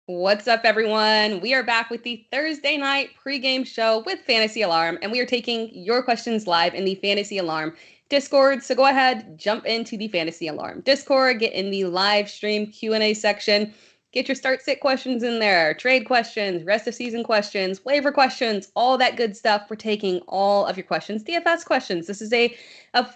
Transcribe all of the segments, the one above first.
What's up, everyone? We are back with the Thursday night pregame show with Fantasy Alarm, and we are taking your questions live in the Fantasy Alarm Discord. So go ahead, jump into the Fantasy Alarm Discord, get in the live stream Q&A section, get your start-sit questions in there, trade questions, rest of season questions, waiver questions, all that good stuff. We're taking all of your questions, DFS questions. This is a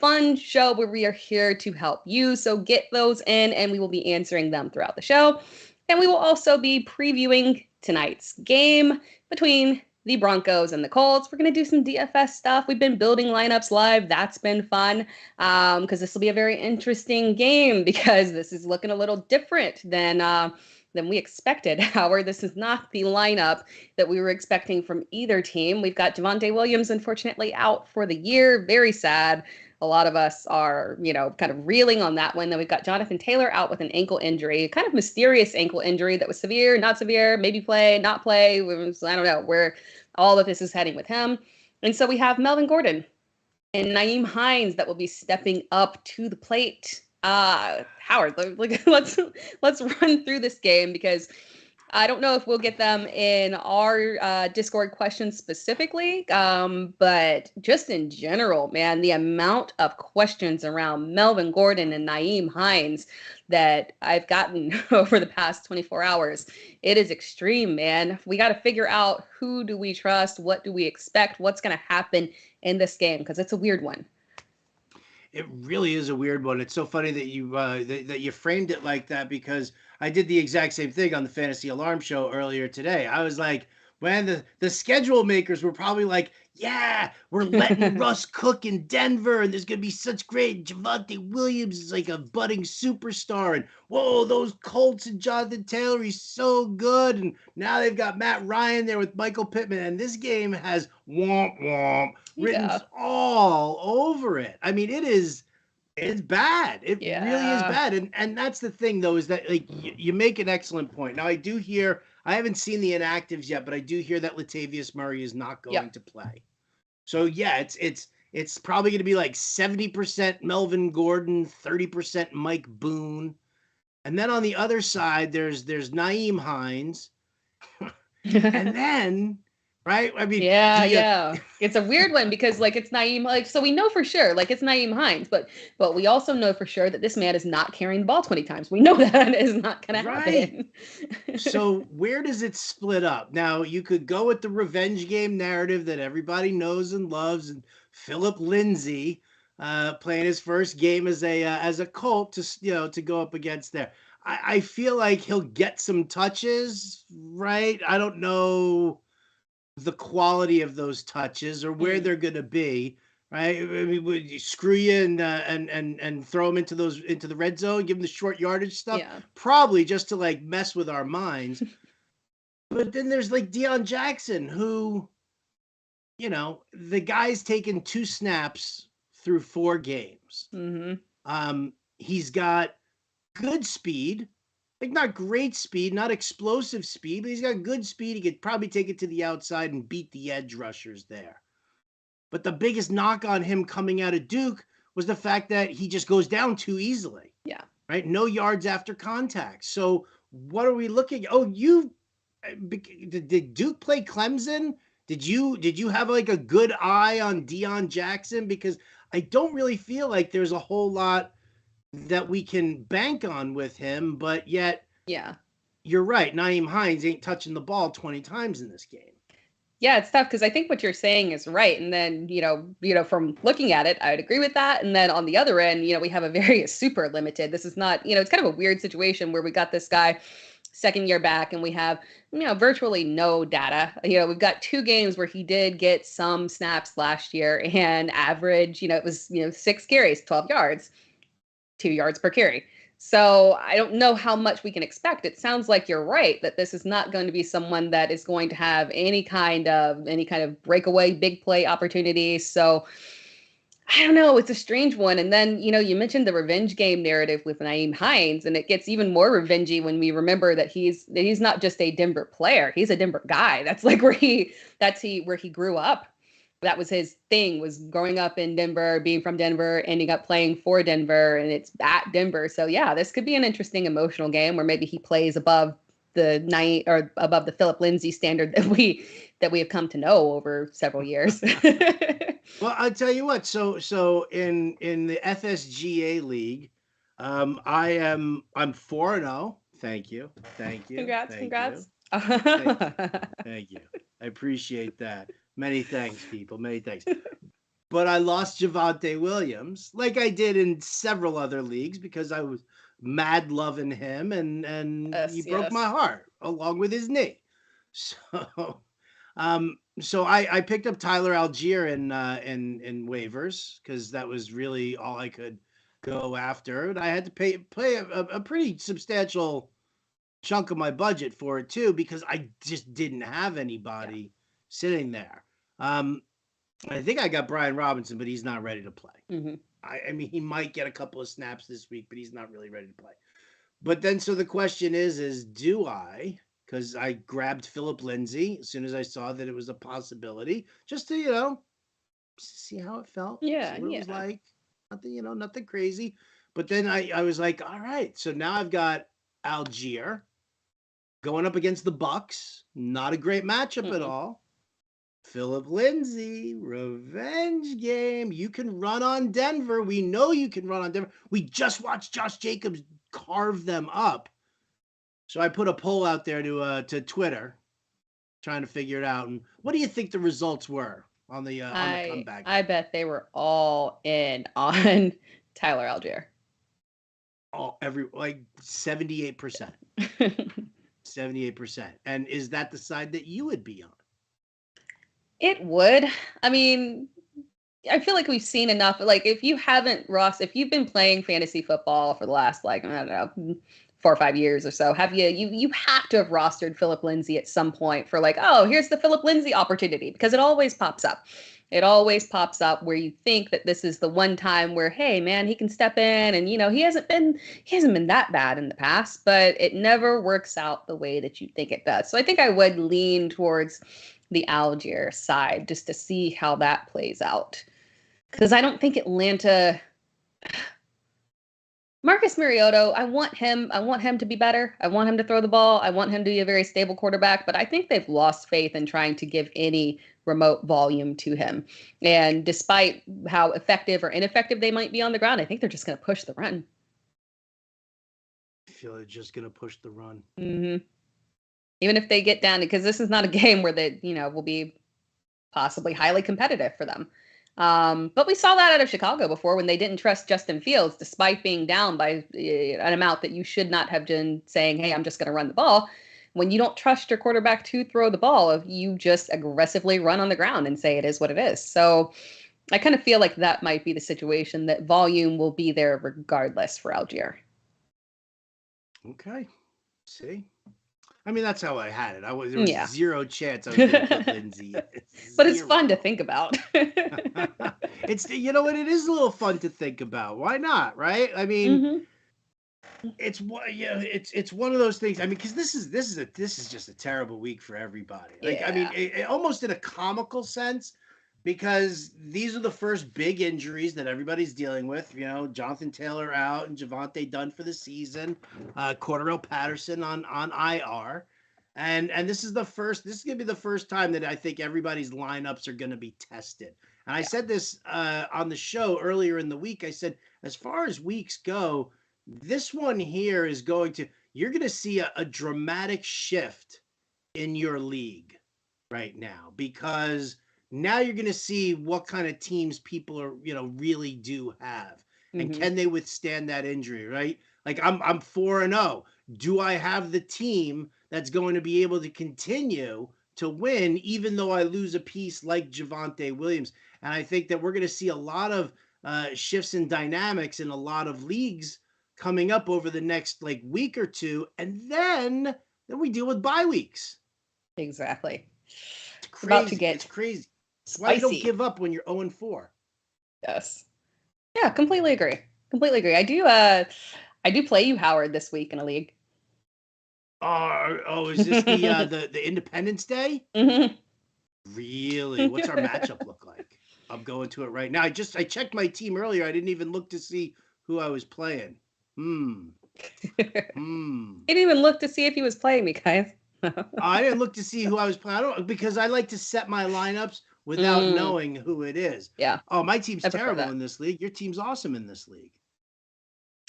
fun show where we are here to help you. So get those in, and we will be answering them throughout the show. And we will also be previewing tonight's game between the Broncos and the Colts. We're going to do some DFS stuff. We've been building lineups live. That's been fun because this will be a very interesting game because this is looking a little different than we expected. Howard, this is not the lineup that we were expecting from either team. We've got Javonte Williams, unfortunately, out for the year. Very sad. A lot of us are, kind of reeling on that one. Then we've got Jonathan Taylor out with an ankle injury, kind of mysterious ankle injury that was severe, not severe, maybe play, not play. I don't know where all of this is heading with him. And so we have Melvin Gordon and Nyheim Hines that will be stepping up to the plate. Howard, let's run through this game because I don't know if we'll get them in our Discord questions specifically, but just in general, man, the amount of questions around Melvin Gordon and Nyheim Hines that I've gotten over the past 24 hours, it is extreme, man. We got to figure out who do we trust, what do we expect, what's going to happen in this game, because it's a weird one. It really is a weird one. It's so funny that you framed it like that because I did the exact same thing on the Fantasy Alarm show earlier today. I was like, man, the schedule makers were probably like, yeah, we're letting Russ cook in Denver, and there's gonna be such great. Javonte Williams is like a budding superstar, and whoa, those Colts and Jonathan Taylor, he's so good. And now they've got Matt Ryan there with Michael Pittman, and this game has womp womp written all over it. I mean, it's bad. It really is bad. And that's the thing though, is that like you make an excellent point. Now I haven't seen the inactives yet, but I do hear that Latavius Murray is not going to play. So yeah, it's probably going to be like 70% Melvin Gordon, 30% Mike Boone. And then on the other side, there's Nyheim Hines. And then right? I mean, yeah. It's a weird one because it's Nyheim, so we know for sure, it's Nyheim Hines, but we also know for sure that this man is not carrying the ball 20 times. We know that is not going to happen. So where does it split up? Now, you could go with the revenge game narrative that everybody knows and loves, and Philip Lindsay playing his first game as a Colt to go up against there. I feel like he'll get some touches, right? I don't know the quality of those touches or where they're going to be, right? I mean, would you screw you and throw them into the red zone, give them the short yardage stuff? Yeah. Probably just to mess with our minds. But then there's Deion Jackson, who, the guy's taken 2 snaps through 4 games. Mm-hmm. He's got good speed. Not great speed, not explosive speed, but he's got good speed. He could probably take it to the outside and beat the edge rushers there. But the biggest knock on him coming out of Duke was the fact that he just goes down too easily. Yeah. Right? No yards after contact. So what are we looking at? Oh, did Duke play Clemson? Did you have a good eye on Deion Jackson? Because I don't really feel like there's a whole lot that we can bank on with him, but yet, you're right. Nyheim Hines ain't touching the ball 20 times in this game. Yeah, it's tough because I think what you're saying is right. And then, from looking at it, I would agree with that. And then on the other end, we have a very super limited. This is not, it's kind of a weird situation where we got this guy second year back and we have, virtually no data. We've got 2 games where he did get some snaps last year and average, it was, 6 carries, 12 yards. 2 yards per carry. So I don't know how much we can expect. It sounds like you're right that this is not going to be someone that is going to have any kind of breakaway big play opportunity. So I don't know. It's a strange one. And then, you mentioned the revenge game narrative with Nyheim Hines, and it gets even more revengey when we remember that he's not just a Denver player. He's a Denver guy. That's where he grew up. That was his thing, was growing up in Denver, being from Denver, ending up playing for Denver, and it's at Denver. So yeah, this could be an interesting emotional game where maybe he plays above the night or above the Philip Lindsay standard that we have come to know over several years. Well, I'll tell you what. So in the FSGA league, I'm 4-0. Thank you. Thank you. Congrats, Thank you. congrats. Thank you. Thank you. I appreciate that. Many thanks, people. Many thanks. But I lost Javonte Williams, like I did in several other leagues, because I was mad loving him, and he Yes, broke my yes. heart along with his knee. So, so I picked up Tyler Algier in waivers, because that was really all I could go after, and I had to play a pretty substantial chunk of my budget for it too, because I just didn't have Yeah. anybody sitting there. Um, I think I got Brian Robinson, but he's not ready to play. Hmm. I mean, he might get a couple of snaps this week, but he's not really ready to play. But then, so the question is do I? Because I grabbed Philip Lindsay as soon as I saw that it was a possibility, just to, see how it felt, Yeah, see what it was yeah. like. Nothing, nothing crazy. But then I was like, all right, so now I've got Algier going up against the Bucks. Not a great matchup at Mm-mm. all. Philip Lindsay, revenge game. You can run on Denver. We know you can run on Denver. We just watched Josh Jacobs carve them up. So I put a poll out there to Twitter, trying to figure it out. And what do you think the results were on the comeback I game? bet they were all in on Tyler Algier. Oh, every like 78%. 78%. And is that the side that you would be on? It would. I mean, I feel like we've seen enough. Like, if you haven't, Ross, if you've been playing fantasy football for the last, like, I don't know, 4 or 5 years or so, have you have to have rostered Philip Lindsay at some point for, like, oh, here's the Philip Lindsay opportunity, because it always pops up. It always pops up where you think that this is the one time where, hey, man, he can step in, and he hasn't been that bad in the past, but it never works out the way that you think it does. So I think I would lean towards the Algier side just to see how that plays out. Because I don't think Atlanta. Marcus Mariota, I want him to be better. I want him to throw the ball. I want him to be a very stable quarterback, but I think they've lost faith in trying to give any remote volume to him. And despite how effective or ineffective they might be on the ground, I think they're just going to push the run. I feel they're just going to push the run. Mm-hmm. Even if they get down, because this is not a game where they, will be possibly highly competitive for them. But we saw that out of Chicago before, when they didn't trust Justin Fields, despite being down by an amount that you should not have been saying, hey, I'm just going to run the ball. When you don't trust your quarterback to throw the ball, you just aggressively run on the ground and say it is what it is. So I kind of feel like that might be the situation, that volume will be there regardless for Algier. Okay. See? I mean, that's how I had it. There was Yeah. zero chance I was going to put Lindsay. But it's fun to think about. It's what, it is a little fun to think about. Why not, right? I mean, it's one of those things. I mean, because this is just a terrible week for everybody. Like, I mean, almost in a comical sense, because these are the first big injuries that everybody's dealing with. Jonathan Taylor out and Javonte done for the season. Cordarrelle Patterson on IR. And this is going to be the first time that I think everybody's lineups are going to be tested. And I said this on the show earlier in the week. I said, as far as weeks go, this one here you're going to see a dramatic shift in your league right now, because now you're going to see what kind of teams people are, really do have. And can they withstand that injury, right? Like, I'm 4-0. Do I have the team that's going to be able to continue to win, even though I lose a piece like Javonte Williams? And I think that we're going to see a lot of shifts in dynamics in a lot of leagues coming up over the next week or two, and then we deal with bye weeks. Exactly. It's crazy. About to get it's crazy. That's spicy. why you don't give up when you're 0-4. Yes. Yeah, completely agree. I do play you, Howard, this week in a league. Is this the Independence Day? Mm-hmm. Really? What's our matchup look like? I'm going to it right now. I checked my team earlier. I didn't even look to see who I was playing. He didn't even look to see if he was playing me, guys. I didn't look to see who I was playing. Because I like to set my lineups without knowing who it is. Yeah. Oh, my team's I prefer terrible that. in this league. Your team's awesome in this league.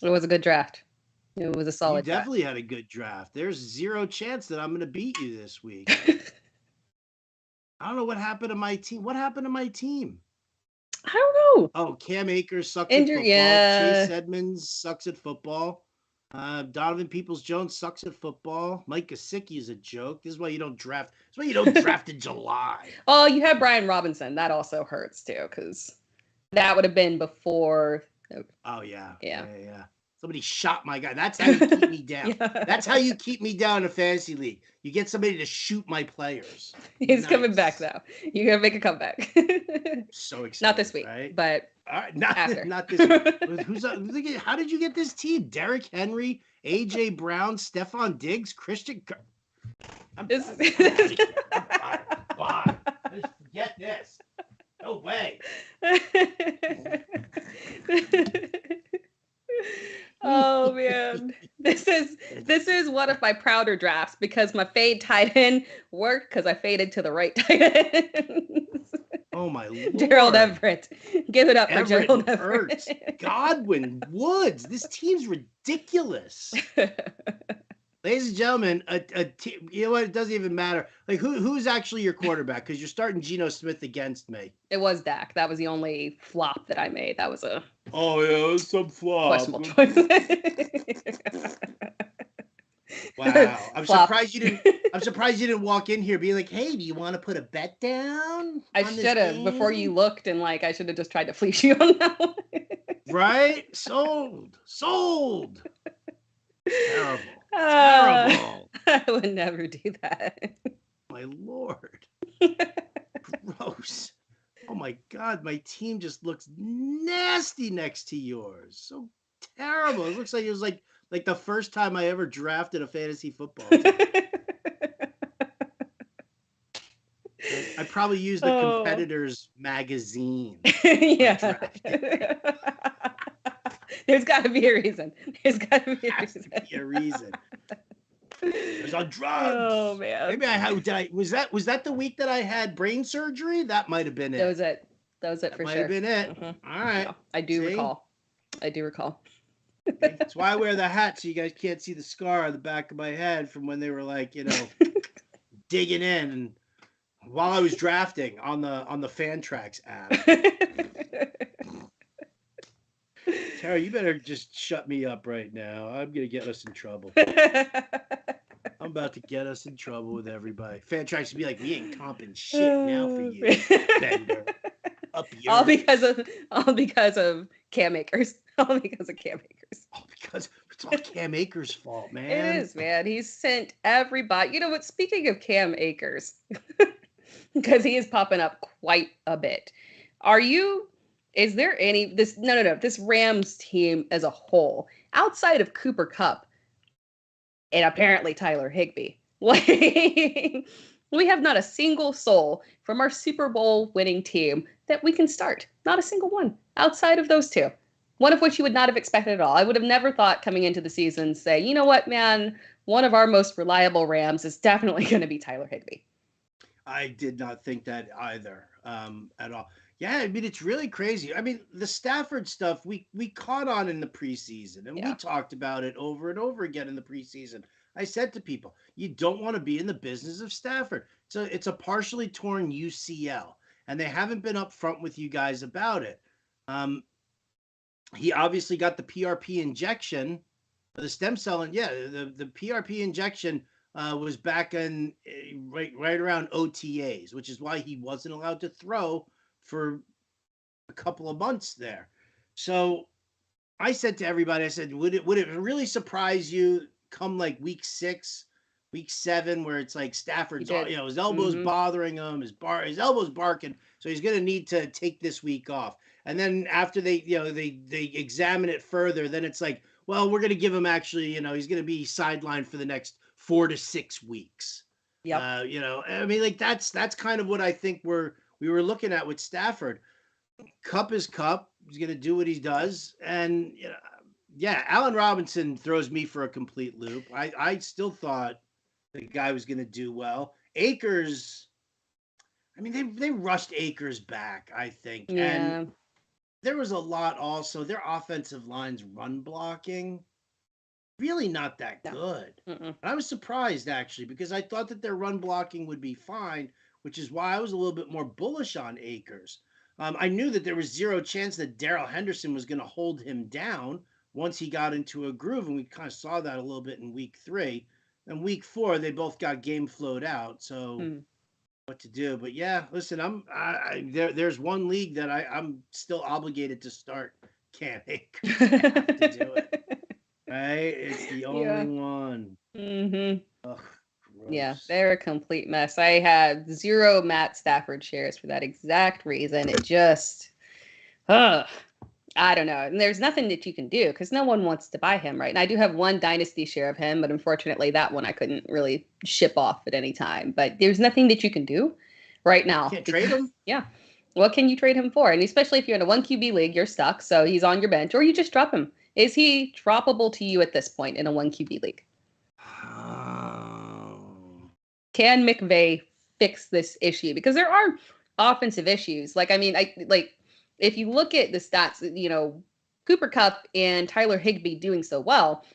It was a good draft. It was a You solid draft. definitely had a good draft. There's zero chance that I'm going to beat you this week. I don't know what happened to my team. What happened to my team? I don't know. Oh, Cam Akers sucks at football. Yeah. Chase Edmonds sucks at football. Donovan Peoples-Jones sucks at football. Mike Gesicki is a joke. This is why you don't draft. This is why you don't draft in July. Oh, you have Brian Robinson. That also hurts too, because that would have been before. Oh yeah. Yeah. Somebody shot my guy. That's how you keep me down. Yeah. That's how you keep me down in a fantasy league. You get somebody to shoot my players. He's coming back though. You're gonna make a comeback. So excited. Not this week, right? But after. Not this week. How did you get this team? Derrick Henry, AJ Brown, Stephon Diggs, Christian. I'm fine. Just forget this. No way. Oh man, this is one of my prouder drafts because my fade tight end worked because I faded to the right tight end. Oh my Lord. Gerald Everett, give it up for Gerald Everett. Ertz, Godwin, Woods. This team's ridiculous. Ladies and gentlemen, you know what? It doesn't even matter. Like who's actually your quarterback? Because you're starting Geno Smith against me. It was Dak. That was the only flop that I made. That was a it was some flop. Questionable choice. Wow. I'm surprised you didn't walk in here being like, hey, do you want to put a bet down? I should have before you looked, and like I should have just tried to fleece you on that one. Right? Sold. Terrible. Terrible. I would never do that. My Lord. Gross. Oh my God, my team just looks nasty next to yours. So terrible. It looks like it was like the first time I ever drafted a fantasy football team. I probably used the Competitors magazine. Yeah. There's got to be a reason. There's got to be a reason. It was on drugs. Oh man. Maybe was that the week that I had brain surgery? That might have been it. That was it for sure. Might have been it. Mm-hmm. All right. Yeah, I do recall. That's why I wear the hat so you guys can't see the scar on the back of my head from when they were like, digging in and while I was drafting on the Fantrax app. Tara, you better just shut me up right now. I'm gonna get us in trouble. I'm about to get us in trouble with everybody. Fantrax would be like, we ain't comping shit now for you, Bender. Up yours. All because of Cam Akers. All because of Cam Akers. Oh, because it's all Cam Akers' fault, man. It is, man. He's sent everybody. You know what? Speaking of Cam Akers, because he is popping up quite a bit. Is there this Rams team as a whole, outside of Cooper Kupp and apparently Tyler Higbee, we have not a single soul from our Super Bowl winning team that we can start. Not a single one outside of those two. One of which you would not have expected at all. I would have never thought coming into the season, say, you know what, man, one of our most reliable Rams is definitely going to be Tyler Higbee. I did not think that either at all. Yeah, I mean, it's really crazy. I mean, the Stafford stuff, we caught on in the preseason, and we talked about it over and over again in the preseason. I said to people, you don't want to be in the business of Stafford. It's a partially torn UCL, and they haven't been upfront with you guys about it. He obviously got the PRP injection, the stem cell, and the PRP injection was back in right around OTAs, which is why he wasn't allowed to throw for a couple of months there. So I said to everybody, I said, would it really surprise you come like week 6, week 7, where it's like Stafford's, his elbow's bothering him, his elbow's barking, so he's going to need to take this week off. And then after they examine it further, then it's like, well, we're going to give him actually, he's going to be sidelined for the next 4 to 6 weeks. Yep. I mean, like that's kind of what I think we were looking at with Stafford. Kupp is Kupp. He's going to do what he does. And Yeah, Allen Robinson throws me for a complete loop. I still thought the guy was going to do well. Akers, I mean, they rushed Akers back, I think, and Yeah. there was a lot also. Their offensive line's run blocking really not that No. good. Mm-mm. And I was surprised actually because I thought that their run blocking would be fine, which is why I was a little bit more bullish on Akers. I knew that there was zero chance that Darrell Henderson was going to hold him down once he got into a groove, and we kind of saw that a little bit in week 3. And week 4, they both got game flowed out. So Mm. what to do? But yeah, listen, there's one league that I'm still obligated to start Cam Akers. I have to do it. Right? It's the only Yeah. one. Mm-hmm. Ugh, Yeah, gross. they're a complete mess. I had 0 Matt Stafford shares for that exact reason. It just, ugh, I don't know. And there's nothing that you can do because no one wants to buy him, right? And I do have one dynasty share of him, but unfortunately, that one I couldn't really ship off at any time. But there's nothing that you can do right now Can't trade because, him? yeah, what can you trade him for? And especially if you're in a 1 QB league, you're stuck. So he's on your bench or you just drop him. Is he droppable to you at this point in a 1 QB league? Oh. Can McVay fix this issue? Because there are offensive issues. Like, I mean, if you look at the stats, Cooper Kupp and Tyler Higbee doing so well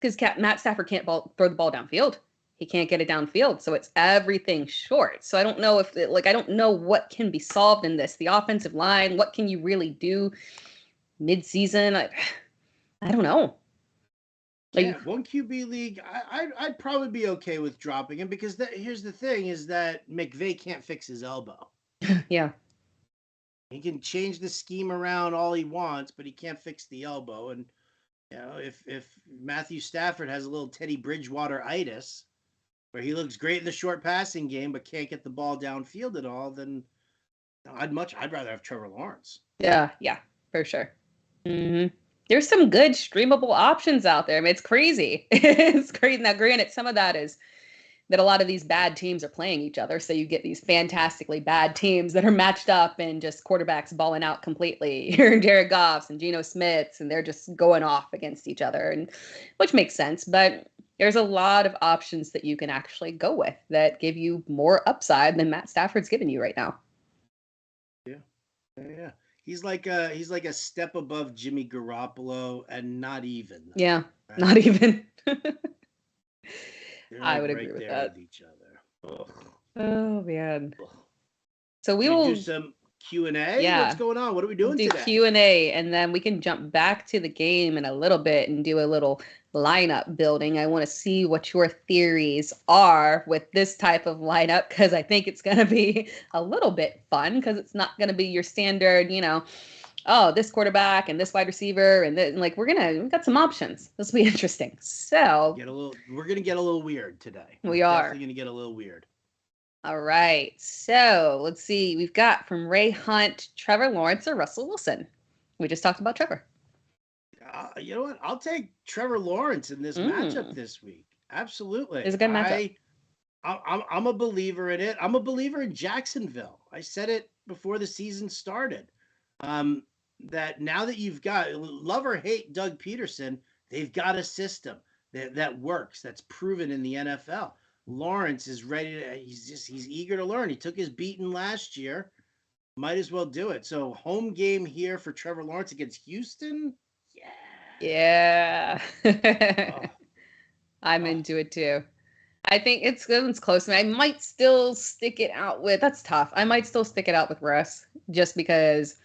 because Matt Stafford can't throw the ball downfield. He can't get it downfield, so it's everything short. So I don't know I don't know what can be solved in this. The offensive line, what can you really do mid-season? I don't know. Yeah, Like, one QB league. I'd probably be okay with dropping him because here's the thing: is that McVay can't fix his elbow. yeah, He can change the scheme around all he wants, but he can't fix the elbow. And if Matthew Stafford has a little Teddy Bridgewater itis, where he looks great in the short passing game but can't get the ball downfield at all, then I'd rather have Trevor Lawrence. yeah, for sure. There's some good streamable options out there. I mean, it's crazy. It's crazy. Now, granted, some of that is that a lot of these bad teams are playing each other. So you get these fantastically bad teams that are matched up and just quarterbacks balling out completely. You're Jared Goffs and Geno Smiths, and they're just going off against each other, and which makes sense. But there's a lot of options that you can actually go with that give you more upside than Matt Stafford's giving you right now. Yeah, yeah. He's like a step above Jimmy Garoppolo, and not even. Yeah, not Right? even. They're I like would agree right with there that. with each other. Ugh, Oh man. ugh. So we Should we do will, some Q&A? What's yeah, going on? What are we we'll doing do today? Q&A and then we can jump back to the game in a little bit and do a little lineup building. I want to see what your theories are with this type of lineup because I think it's going to be a little bit fun because it's not going to be your standard, oh, this quarterback and this wide receiver and then like we've got some options. This will be interesting. So We're gonna get a little weird today. We're we definitely are. gonna get a little weird. All right. So let's see. We've got from Ray Hunt, Trevor Lawrence, or Russell Wilson. We just talked about Trevor. You know what? I'll take Trevor Lawrence in this matchup Mm, this week. Absolutely. it's a good matchup. I'm a believer in it. I'm a believer in Jacksonville. I said it before the season started. Um, that now that you've got love or hate Doug Peterson, they've got a system that works. That's proven in the NFL. Lawrence is ready to. He's eager to learn. He took his beating last year. Might as well do it. So home game here for Trevor Lawrence against Houston. Yeah. Yeah. Oh, I'm oh. into it too. I think it's close to me. I might still stick it out with that's tough. I might still stick it out with Russ just because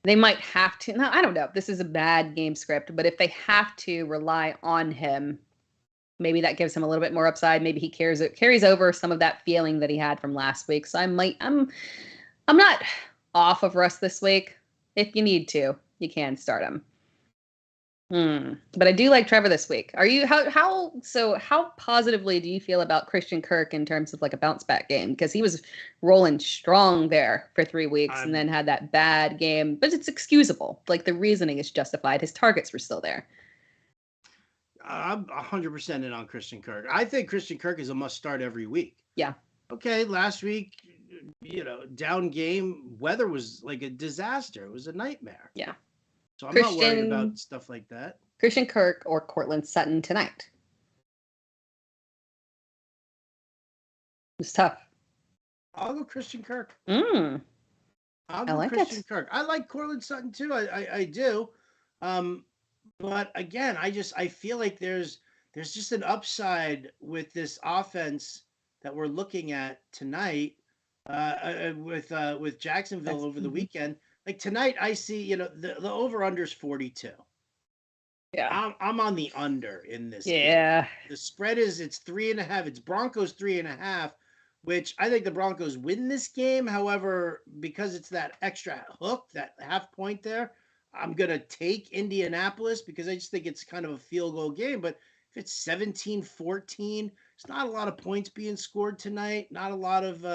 they might have to. No, I don't know. This is a bad game script, but if they have to rely on him, maybe that gives him a little bit more upside. Maybe he carries over some of that feeling that he had from last week. So I'm not off of Russ this week. If you need to, you can start him. But I do like Trevor this week. Are you how positively do you feel about Christian Kirk in terms of like a bounce back game? Because he was rolling strong there for 3 weeks and I'm then had that bad game, but it's excusable. Like the reasoning is justified. His targets were still there. I'm 100% in on Christian Kirk. I think Christian Kirk is a must start every week. Yeah. Okay, last week, down game, weather was like a disaster. It was a nightmare. Yeah. So I'm not worried about stuff like that. Christian Kirk or Cortland Sutton tonight? It's tough. I'll go Christian Kirk. I'll go Christian Kirk. I like Cortland Sutton too. I do. But again, I feel like there's just an upside with this offense that we're looking at tonight with Jacksonville over the weekend. Like tonight, I see the over under is 42. Yeah, I'm on the under in this game. Yeah, the spread is it's 3.5. It's Broncos 3.5, which I think the Broncos win this game. However, because it's that extra hook, that half point there, I'm going to take Indianapolis because I just think it's kind of a field goal game. But if it's 17-14, it's not a lot of points being scored tonight. Not a lot of,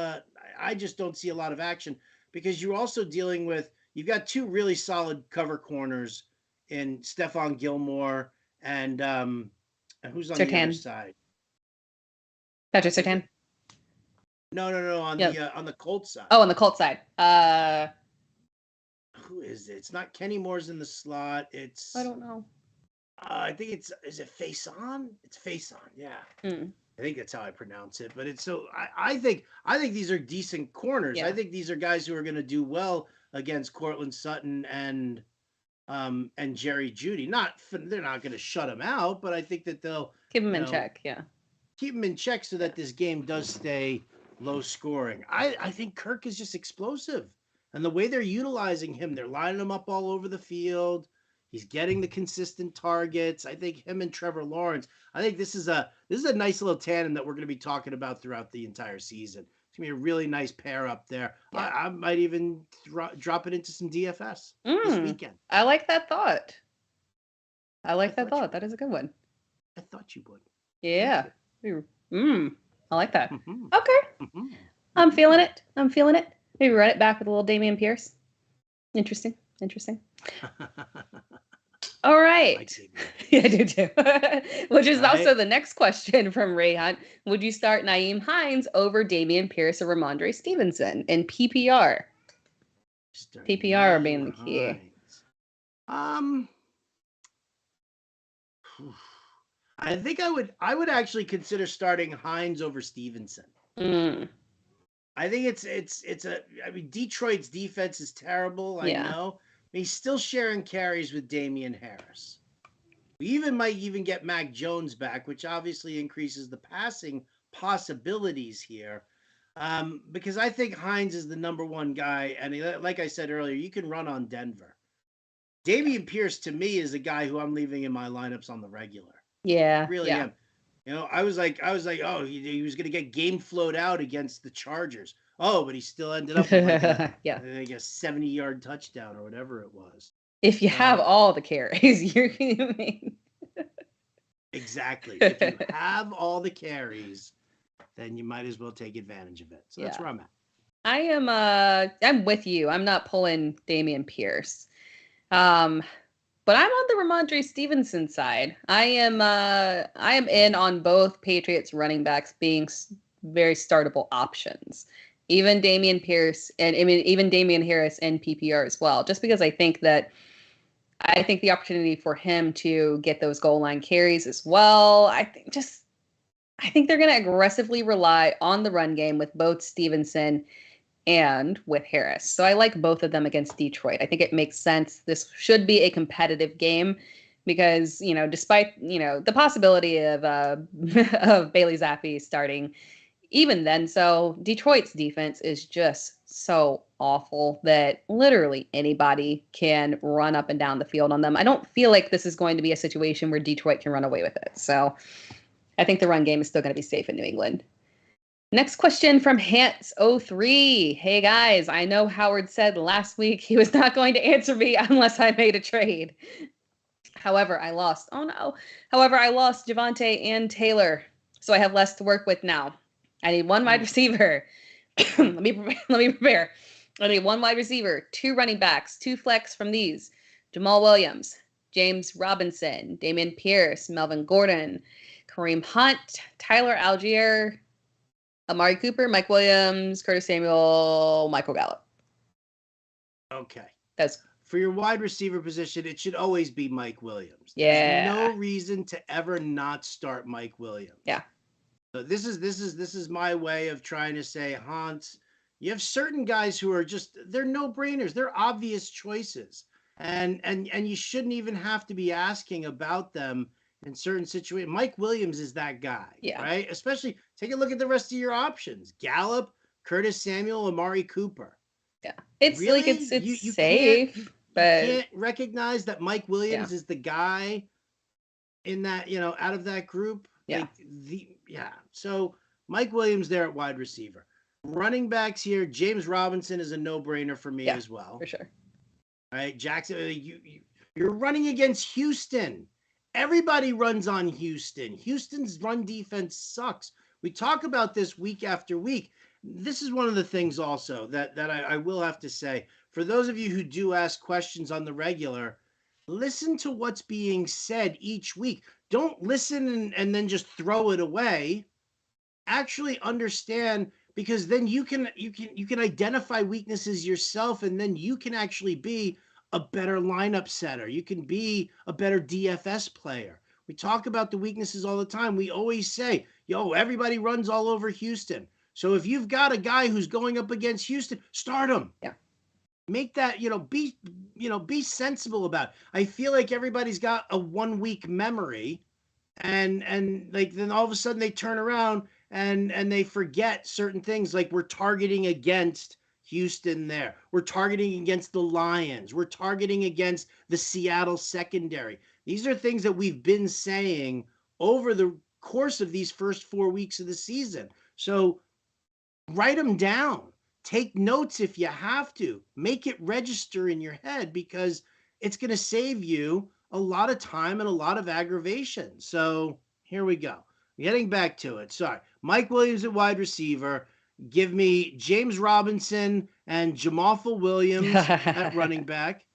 I just don't see a lot of action because you're also dealing with, you've got two really solid cover corners in Stephon Gilmore and who's on the other side? Patrick Surtain. No, on the Colts side. Oh, on the Colts side. Who is it? It's not Kenny Moore's in the slot. It's I don't know. I think is it Faison? It's Faison, yeah. I think that's how I pronounce it. But it's so I think these are decent corners. Yeah. I think these are guys who are going to do well against Cortland Sutton and Jerry Jeudy. They're not going to shut him out, but I think that they'll keep him in check. Yeah, keep him in check so that this game does stay low scoring. I think Kirk is just explosive, and the way they're utilizing him, they're lining him up all over the field. He's getting the consistent targets. I think him and Trevor Lawrence. I think this is a nice little tandem that we're going to be talking about throughout the entire season. It's going to be a really nice pair up there. Yeah. I might even drop it into some DFS this weekend. I like that thought. That is a good one. I thought you would. Yeah. I like that. Mm-hmm. Okay. Mm-hmm. I'm feeling it. Maybe run it back with a little Dameon Pierce. Interesting. All right. Yeah, I do too. Which is also the next question from Ray Hunt. Would you start Nyheim Hines over Dameon Pierce or Ramondre Stevenson in PPR? PPR being the key. I think I would actually consider starting Hines over Stevenson. I think Detroit's defense is terrible. I know. He's still sharing carries with Damian Harris. We might get Mac Jones back, which obviously increases the passing possibilities here. Because I think Hines is the number one guy. And like I said earlier, you can run on Denver. Dameon Pierce, to me, is a guy who I'm leaving in my lineups on the regular. Yeah. I really am. I was like, oh, he was going to get game flowed out against the Chargers. Oh, but he still ended up with like a 70-yard touchdown or whatever it was. If you have all the carries, you're going to mean. Exactly. If you have all the carries, then you might as well take advantage of it. So that's where I'm at. I'm with you. I'm not pulling Dameon Pierce. But I'm on the Ramondre Stevenson side. I am in on both Patriots running backs being very startable options. Even Dameon Pierce and even Damian Harris in PPR as well. Just because I think the opportunity for him to get those goal line carries as well. I think they're going to aggressively rely on the run game with both Stevenson and with Harris. So I like both of them against Detroit. I think it makes sense. This should be a competitive game because, despite, the possibility of Bailey Zappi starting, even then, so Detroit's defense is just so awful that literally anybody can run up and down the field on them. I don't feel like this is going to be a situation where Detroit can run away with it. So I think the run game is still going to be safe in New England. Next question from Hans03. Hey guys, I know Howard said last week he was not going to answer me unless I made a trade. However, I lost. Oh no. However, I lost Javonte and Taylor. So I have less to work with now. I need one wide receiver. Let me prepare. I need one wide receiver, 2 running backs, 2 flex from these. Jamal Williams, James Robinson, Dameon Pierce, Melvin Gordon, Kareem Hunt, Tyler Algier, Amari Cooper, Mike Williams, Curtis Samuel, Michael Gallup. Okay. That's for your wide receiver position, it should always be Mike Williams. Yeah. There's no reason to ever not start Mike Williams. Yeah. So this is my way of trying to say, Hans, you have certain guys who are just, they're no-brainers. They're obvious choices. And you shouldn't even have to be asking about them in certain situations. Mike Williams is that guy, right? Especially take a look at the rest of your options. Gallup, Curtis Samuel, Amari Cooper. Yeah. It's really? like it's you safe, but you can't recognize that Mike Williams is the guy in that, out of that group. Yeah. So Mike Williams there at wide receiver. Running backs here, James Robinson is a no-brainer for me as well. For sure. All right, Jackson, you're running against Houston. Everybody runs on Houston. Houston's run defense sucks. We talk about this week after week. This is one of the things also that I will have to say. For those of you who do ask questions on the regular, listen to what's being said each week. Don't listen and then just throw it away. Actually understand, because then you can identify weaknesses yourself, and then you can actually be a better lineup setter. You can be a better DFS player. We talk about the weaknesses all the time. We always say, everybody runs all over Houston. So if you've got a guy who's going up against Houston, start him. Yeah. Make that, be sensible about it. I feel like everybody's got a 1 week memory, and like then all of a sudden they turn around and they forget certain things, like we're targeting against Houston there. We're targeting against the Lions. We're targeting against the Seattle secondary. These are things that we've been saying over the course of these first 4 weeks of the season. So write them down. Take notes if you have to. Make it register in your head, because it's going to save you a lot of time and a lot of aggravation. So here we go. Getting back to it. Sorry. Mike Williams at wide receiver. Give me James Robinson and Jamalful Williams at running back.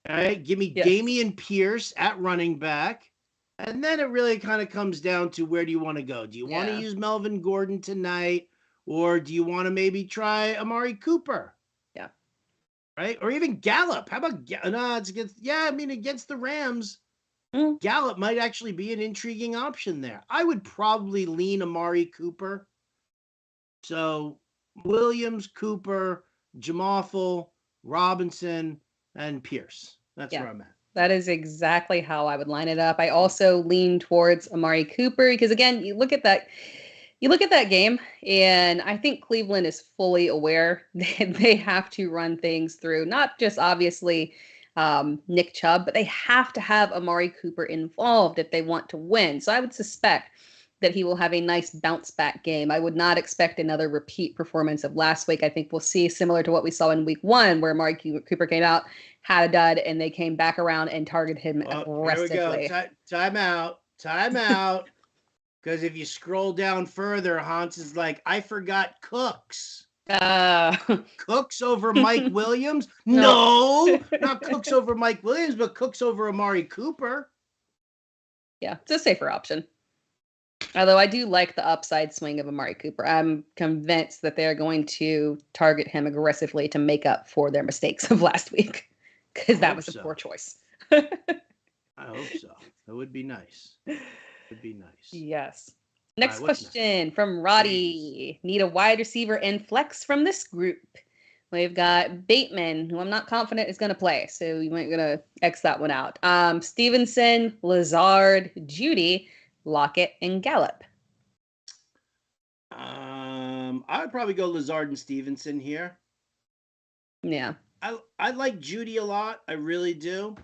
All right. Give me Damian Pierce at running back. And then it really kind of comes down to, where do you want to go? Do you want to use Melvin Gordon tonight? Or do you want to maybe try Amari Cooper? Yeah. Right? Or even Gallup. How about it's against the Rams. Gallup might actually be an intriguing option there. I would probably lean Amari Cooper. So Williams, Cooper, Jamalful, Robinson, and Pierce. That's where I'm at. That is exactly how I would line it up. I also lean towards Amari Cooper, because again, you look at that game, and I think Cleveland is fully aware that they have to run things through, not just obviously Nick Chubb, but they have to have Amari Cooper involved if they want to win. So I would suspect that he will have a nice bounce back game. I would not expect another repeat performance of last week. I think we'll see similar to what we saw in week 1, where Amari Cooper came out, had a dud, and they came back around and targeted him aggressively. Here we go. Time out. Because if you scroll down further, Hans is like, I forgot Cooks. Cooks over Mike Williams? No, not Cooks over Mike Williams, but Cooks over Amari Cooper. Yeah, it's a safer option. Although I do like the upside swing of Amari Cooper. I'm convinced that they're going to target him aggressively to make up for their mistakes of last week, because that was a poor choice. I hope so. That would be nice. Would be nice. Yes. Next question from Roddy. Need a wide receiver and flex from this group. We've got Bateman, who I'm not confident is going to play, so you might going to X that one out. Stevenson, Lazard, Judy, Lockett, and Gallup. I would probably go Lazard and Stevenson here. Yeah. I like Judy a lot. I really do.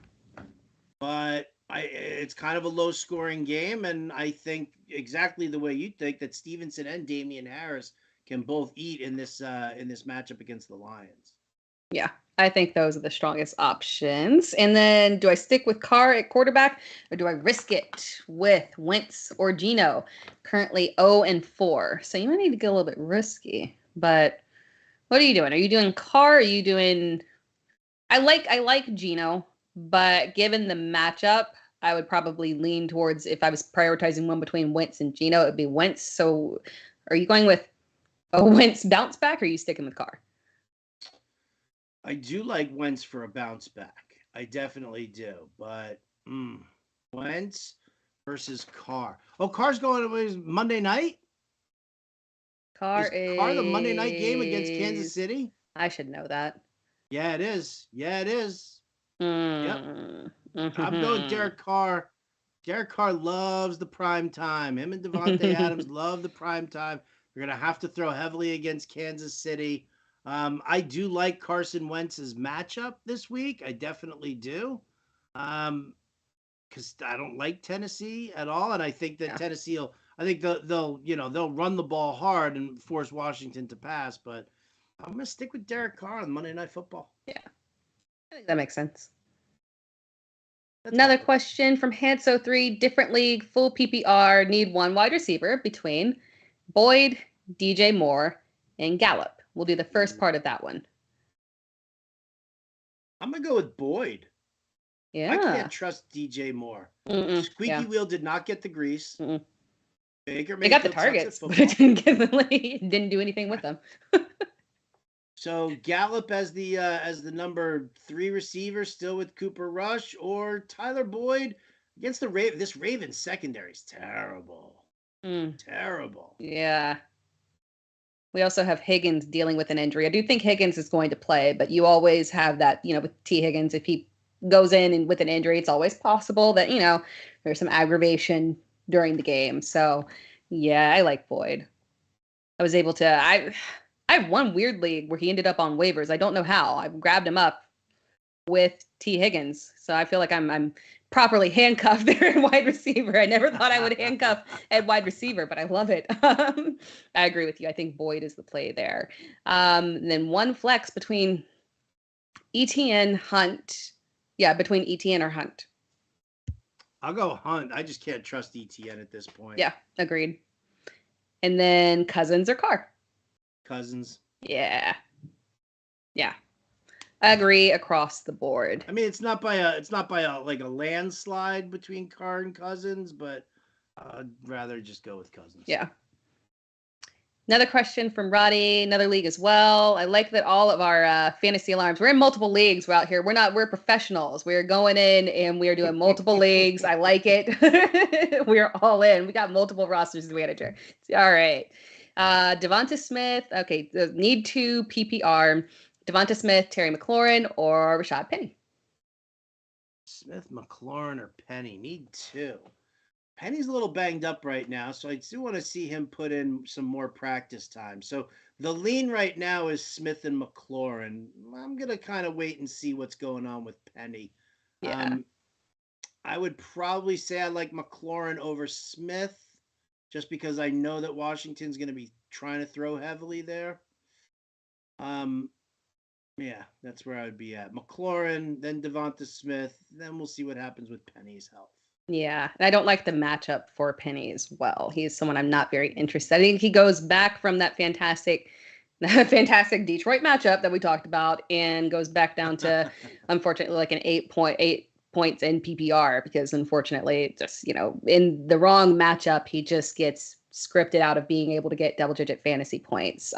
But it's kind of a low-scoring game, and I think exactly the way you think, that Stevenson and Damian Harris can both eat in this matchup against the Lions. Yeah, I think those are the strongest options. And then, do I stick with Carr at quarterback, or do I risk it with Wentz or Geno? Currently 0-4, so you might need to get a little bit risky. But what are you doing? Are you doing Carr? Are you doing? I like Geno, but given the matchup, I would probably lean towards, if I was prioritizing one between Wentz and Geno, it would be Wentz. So are you going with a Wentz bounce back, or are you sticking with Carr? I do like Wentz for a bounce back. I definitely do. But Wentz versus Carr. Oh, Carr's going to Monday night? Carr Is Carr the Monday night game against Kansas is. City? I should know that. Yeah, it is. Yeah, it is. Yep. Mm. I'm going Derek Carr. Derek Carr loves the prime time. Him and Devontae Adams love the prime time. They're going to have to throw heavily against Kansas City. I do like Carson Wentz's matchup this week. I definitely do. Because I don't like Tennessee at all, and I think that Yeah. Tennessee will. I think they'll run the ball hard and force Washington to pass. But I'm going to stick with Derek Carr on Monday Night Football. Yeah. I think that makes sense. That's Another helpful. question from Hanso3, different league, full PPR, need one wide receiver between Boyd, DJ Moore, and Gallup. We'll do the first part of that one. I'm going to go with Boyd. Yeah. I can't trust DJ Moore. Squeaky wheel did not get the grease. Baker Mayfield they got the targets, but it didn't do anything with them. So Gallup as the number 3 receiver, still with Cooper Rush, or Tyler Boyd against the Ravens. This Ravens secondary is terrible. Terrible. Yeah. We also have Higgins dealing with an injury. I do think Higgins is going to play, but you always have that, with T. Higgins, if he goes in and with an injury, it's always possible that, there's some aggravation during the game. So, yeah, I like Boyd. I was able to, I have one weird league where he ended up on waivers. I don't know how. I grabbed him up with T. Higgins. So I feel like I'm properly handcuffed there in wide receiver. I never thought I would handcuff at wide receiver, but I love it. I agree with you. I think Boyd is the play there. Then one flex between ETN, Hunt. Yeah, between ETN or Hunt. I'll go Hunt. I just can't trust ETN at this point. Yeah, agreed. And then Cousins or Carr. Cousins. Yeah. Yeah. I agree across the board. I mean, it's not by a like a landslide between Carr and Cousins, but I'd rather just go with Cousins. Yeah. Another question from Roddy, another league as well. I like that all of our fantasy alarms, we're in multiple leagues. We're out here. We're professionals. We're going in and we're doing multiple leagues. I like it. We're all in. We got multiple rosters to manage. All right. Devonta Smith. Okay. Need 2 PPR. Devonta Smith, Terry McLaurin, or Rashad Penny? Smith, McLaurin, or Penny. Need 2. Penny's a little banged up right now, so I do want to see him put in some more practice time. So the lean right now is Smith and McLaurin. I'm going to kind of wait and see what's going on with Penny. Yeah. I would probably say I like McLaurin over Smith just because I know that Washington's going to be trying to throw heavily there. Yeah, that's where I would be at. McLaurin, then Devonta Smith, then we'll see what happens with Penny's health. Yeah, and I don't like the matchup for Penny as well. He's someone I'm not very interested. I think he goes back from that fantastic Detroit matchup that we talked about and goes back down to, unfortunately, like an 8.8 points in PPR because, unfortunately, just, in the wrong matchup, he just gets scripted out of being able to get double-digit fantasy points.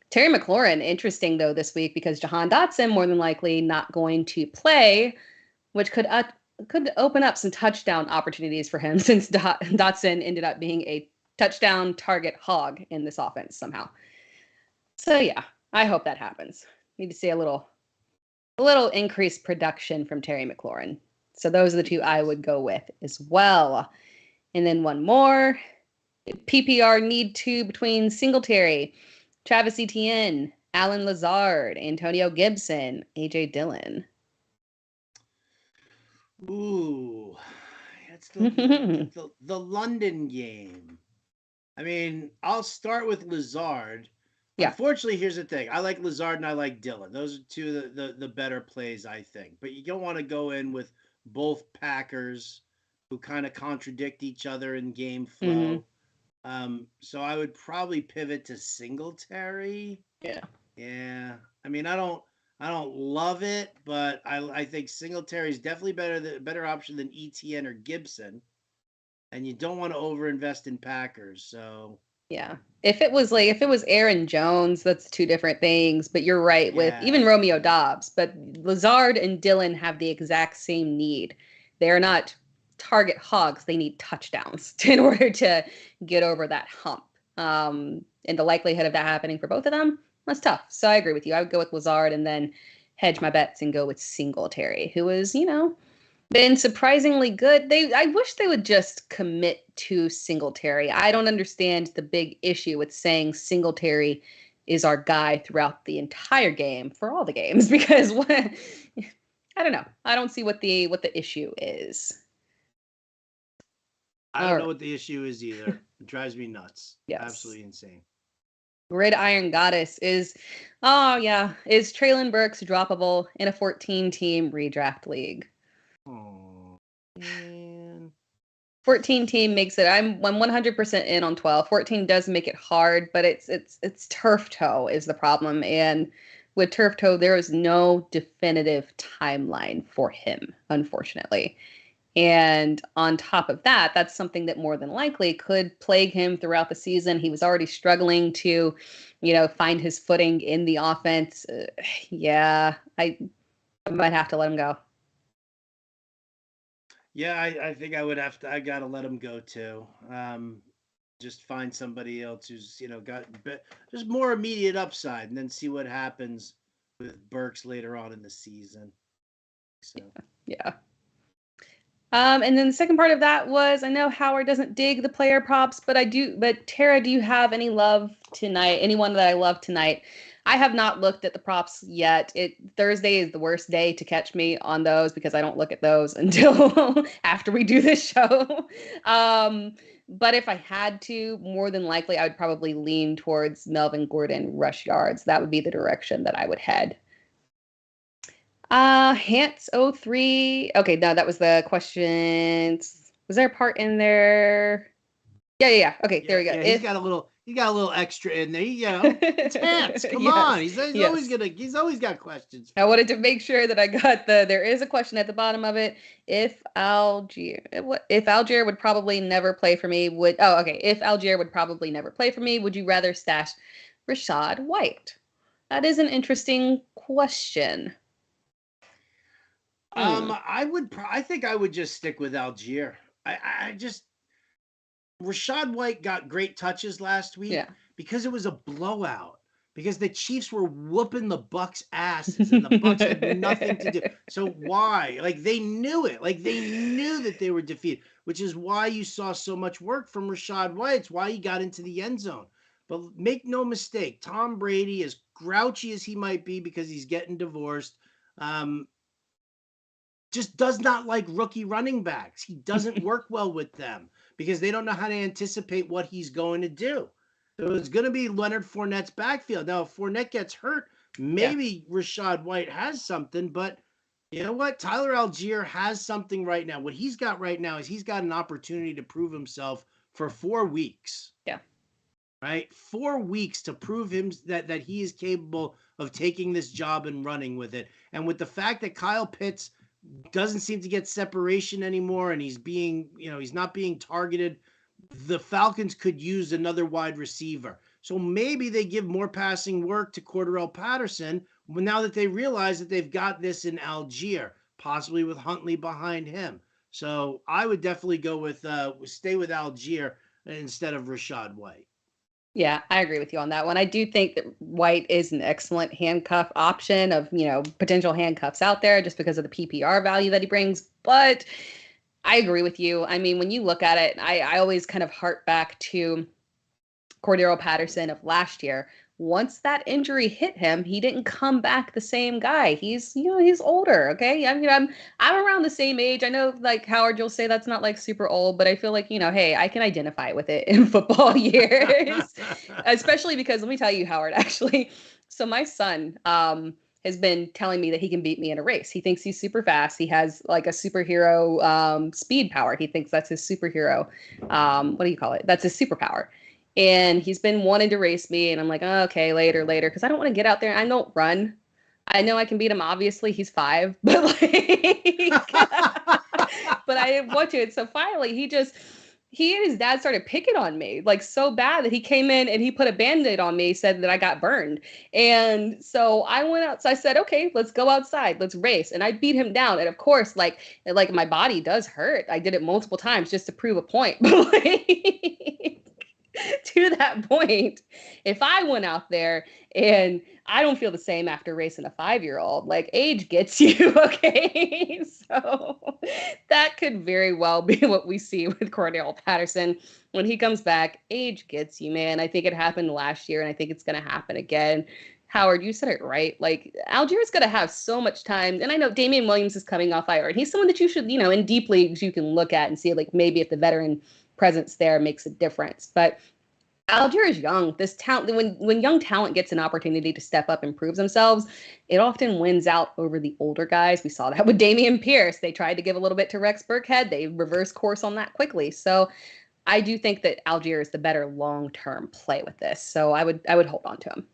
Terry McLaurin, interesting, though, this week because Jahan Dotson more than likely not going to play, which could open up some touchdown opportunities for him since Dotson ended up being a touchdown target hog in this offense somehow. So yeah, I hope that happens. Need to see a little increased production from Terry McLaurin. So those are the 2 I would go with as well. And then one more. PPR need 2 between Singletary, Travis Etienne, Alan Lazard, Antonio Gibson, AJ Dillon. Ooh, it's the London game. I mean, I'll start with Lazard. Yeah. Unfortunately, here's the thing. I like Lazard and I like Dillon. Those are 2 of the better plays, I think. But you don't want to go in with both Packers who kind of contradict each other in game flow. So I would probably pivot to Singletary. Yeah. Yeah. I mean, I don't love it, but I think Singletary is definitely better option than ETN or Gibson. And you don't want to overinvest in Packers. So Yeah. If it was Aaron Jones, that's two different things. But you're right with even Yeah. Romeo Dobbs. But Lazard and Dillon have the exact same need. They're not target hogs. They need touchdowns in order to get over that hump. And the likelihood of that happening for both of them, that's tough. So I agree with you. I would go with Lazard and then hedge my bets and go with Singletary, who is, been surprisingly good. I wish they would just commit to Singletary. I don't understand the big issue with saying Singletary is our guy throughout the entire game for all the games because I don't know. I don't see what the issue is. I don't know what the issue is either. It drives me nuts. Yes. Absolutely insane. Gridiron Goddess is Traylon Burks droppable in a 14-team redraft league? Oh, man. 14 team makes it. I'm 100% in on 12. 14 does make it hard, but it's turf toe is the problem. And with turf toe, there is no definitive timeline for him, unfortunately. And on top of that, that's something that more than likely could plague him throughout the season. He was already struggling to, find his footing in the offense. I might have to let him go. Yeah, I think I gotta let him go too. Just find somebody else who's, got just more immediate upside and then see what happens with Burks later on in the season. So Yeah. And then the second part of that was I know Howard doesn't dig the player props, but I do. But Tara, do you have any love tonight? Anyone that I love tonight? I have not looked at the props yet. Thursday is the worst day to catch me on those because I don't look at those until after we do this show. But if I had to, more than likely, I would probably lean towards Melvin Gordon rush yards. That would be the direction that I would head. Hants 03. Okay, no, that was the questions. Was there a part in there? Yeah. Okay, there we go. Yeah, he's got a little extra in there. It's Hants. Come on. He's always got questions. I wanted to make sure that I got there is a question at the bottom of it. If Algier would probably never play for me, if Algier would probably never play for me, would you rather stash Rachaad White? That is an interesting question. I think I would just stick with Algier. Rachaad White got great touches last week because it was a blowout. Because the Chiefs were whooping the Bucs' asses and the Bucs had nothing to do. So why? They knew it. They knew that they were defeated, which is why you saw so much work from Rachaad White. It's why he got into the end zone. But make no mistake, Tom Brady, as grouchy as he might be because he's getting divorced, just does not like rookie running backs. He doesn't work well with them because they don't know how to anticipate what he's going to do. So it's going to be Leonard Fournette's backfield. Now, if Fournette gets hurt, maybe Rachaad White has something, but you know what? Tyler Algier has something right now. What he's got right now is he's got an opportunity to prove himself for 4 weeks. Yeah. Right? 4 weeks to prove him that he is capable of taking this job and running with it. And with the fact that Kyle Pitts doesn't seem to get separation anymore and he's not being targeted, the Falcons could use another wide receiver. So maybe they give more passing work to Cordarrelle Patterson now that they realize that they've got this in Algier, possibly with Huntley behind him. So I would definitely go with stay with Algier instead of Rachaad White. Yeah, I agree with you on that one. I do think that White is an excellent handcuff option of, potential handcuffs out there just because of the PPR value that he brings. But I agree with you. I mean, when you look at it, I always kind of hark back to Cordarrelle Patterson of last year. Once that injury hit him, he didn't come back the same guy. He's older. Okay. I mean, I'm around the same age. I know Howard, you'll say that's not super old, but I feel hey, I can identify with it in football years, especially because let me tell you, Howard, actually. So my son, has been telling me that he can beat me in a race. He thinks he's super fast. He has a superhero speed power. He thinks that's his superhero. What do you call it? That's his superpower. And he's been wanting to race me. And I'm like, oh, okay, later. Because I don't want to get out there. I don't run. I know I can beat him. Obviously, he's 5. But but I want to. And so finally, he and his dad started picking on me, like so bad that he came in and he put a Band-Aid on me, said that I got burned. And so I went out. So I said, okay, let's go outside. Let's race. And I beat him down. And of course, like my body does hurt. I did it multiple times just to prove a point. But like, to that point, if I went out there and I don't feel the same after racing a 5-year-old, like age gets you, okay? So that could very well be what we see with Cordell Patterson when he comes back. Age gets you, man. I think it happened last year, and I think it's going to happen again. Howard, you said it right. Like, Algier's going to have so much time. And I know Damian Williams is coming off IR, and he's someone that you should, in deep leagues, you can look at and see, like, maybe if the veteran presence there makes a difference. But Algier is young. This talent, when young talent gets an opportunity to step up and prove themselves, it often wins out over the older guys. We saw that with Dameon Pierce. They tried to give a little bit to Rex Burkhead. They reversed course on that quickly. So I do think that Algier is the better long-term play with this. So I would hold on to him.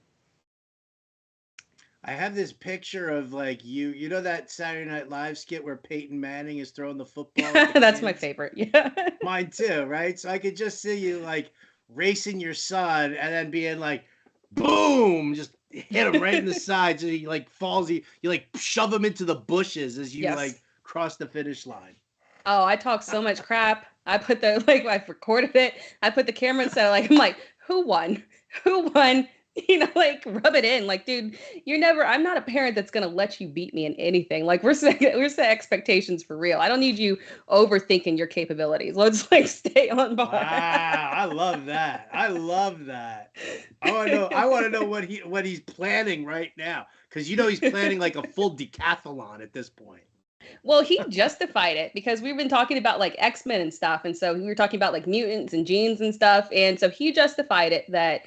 I have this picture of like you know that Saturday Night Live skit where Peyton Manning is throwing the football. That's my favorite. Yeah. Mine too, right? So I could just see you like racing your son and then being like, boom, just hit him right in the side so he like falls. You like shove him into the bushes as you like cross the finish line. Oh, I talk so much crap. I put I've recorded it. I put the camera and said, I'm like, who won? Who won? Like rub it in. Like, dude, I'm not a parent that's going to let you beat me in anything. Like we're setting expectations for real. I don't need you overthinking your capabilities. Let's like stay on board. Wow, I love that. I want to know what he's planning right now. Cause he's planning like a full decathlon at this point. Well, he justified it because we've been talking about like X-Men and stuff. And so we were talking about like mutants and genes and stuff. And so he justified it that,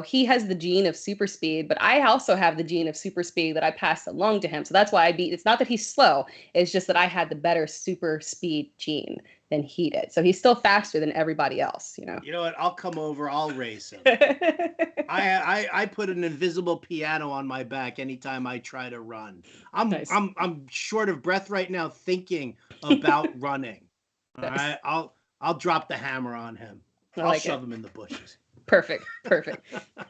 he has the gene of super speed, but I also have the gene of super speed that I passed along to him. So that's why it's not that he's slow. It's just that I had the better super speed gene than he did. So he's still faster than everybody else, You know what? I'll come over. I'll race him. I put an invisible piano on my back anytime I try to run. I'm short of breath right now thinking about running. All right. I'll drop the hammer on him. I'll shove him in the bushes. Perfect.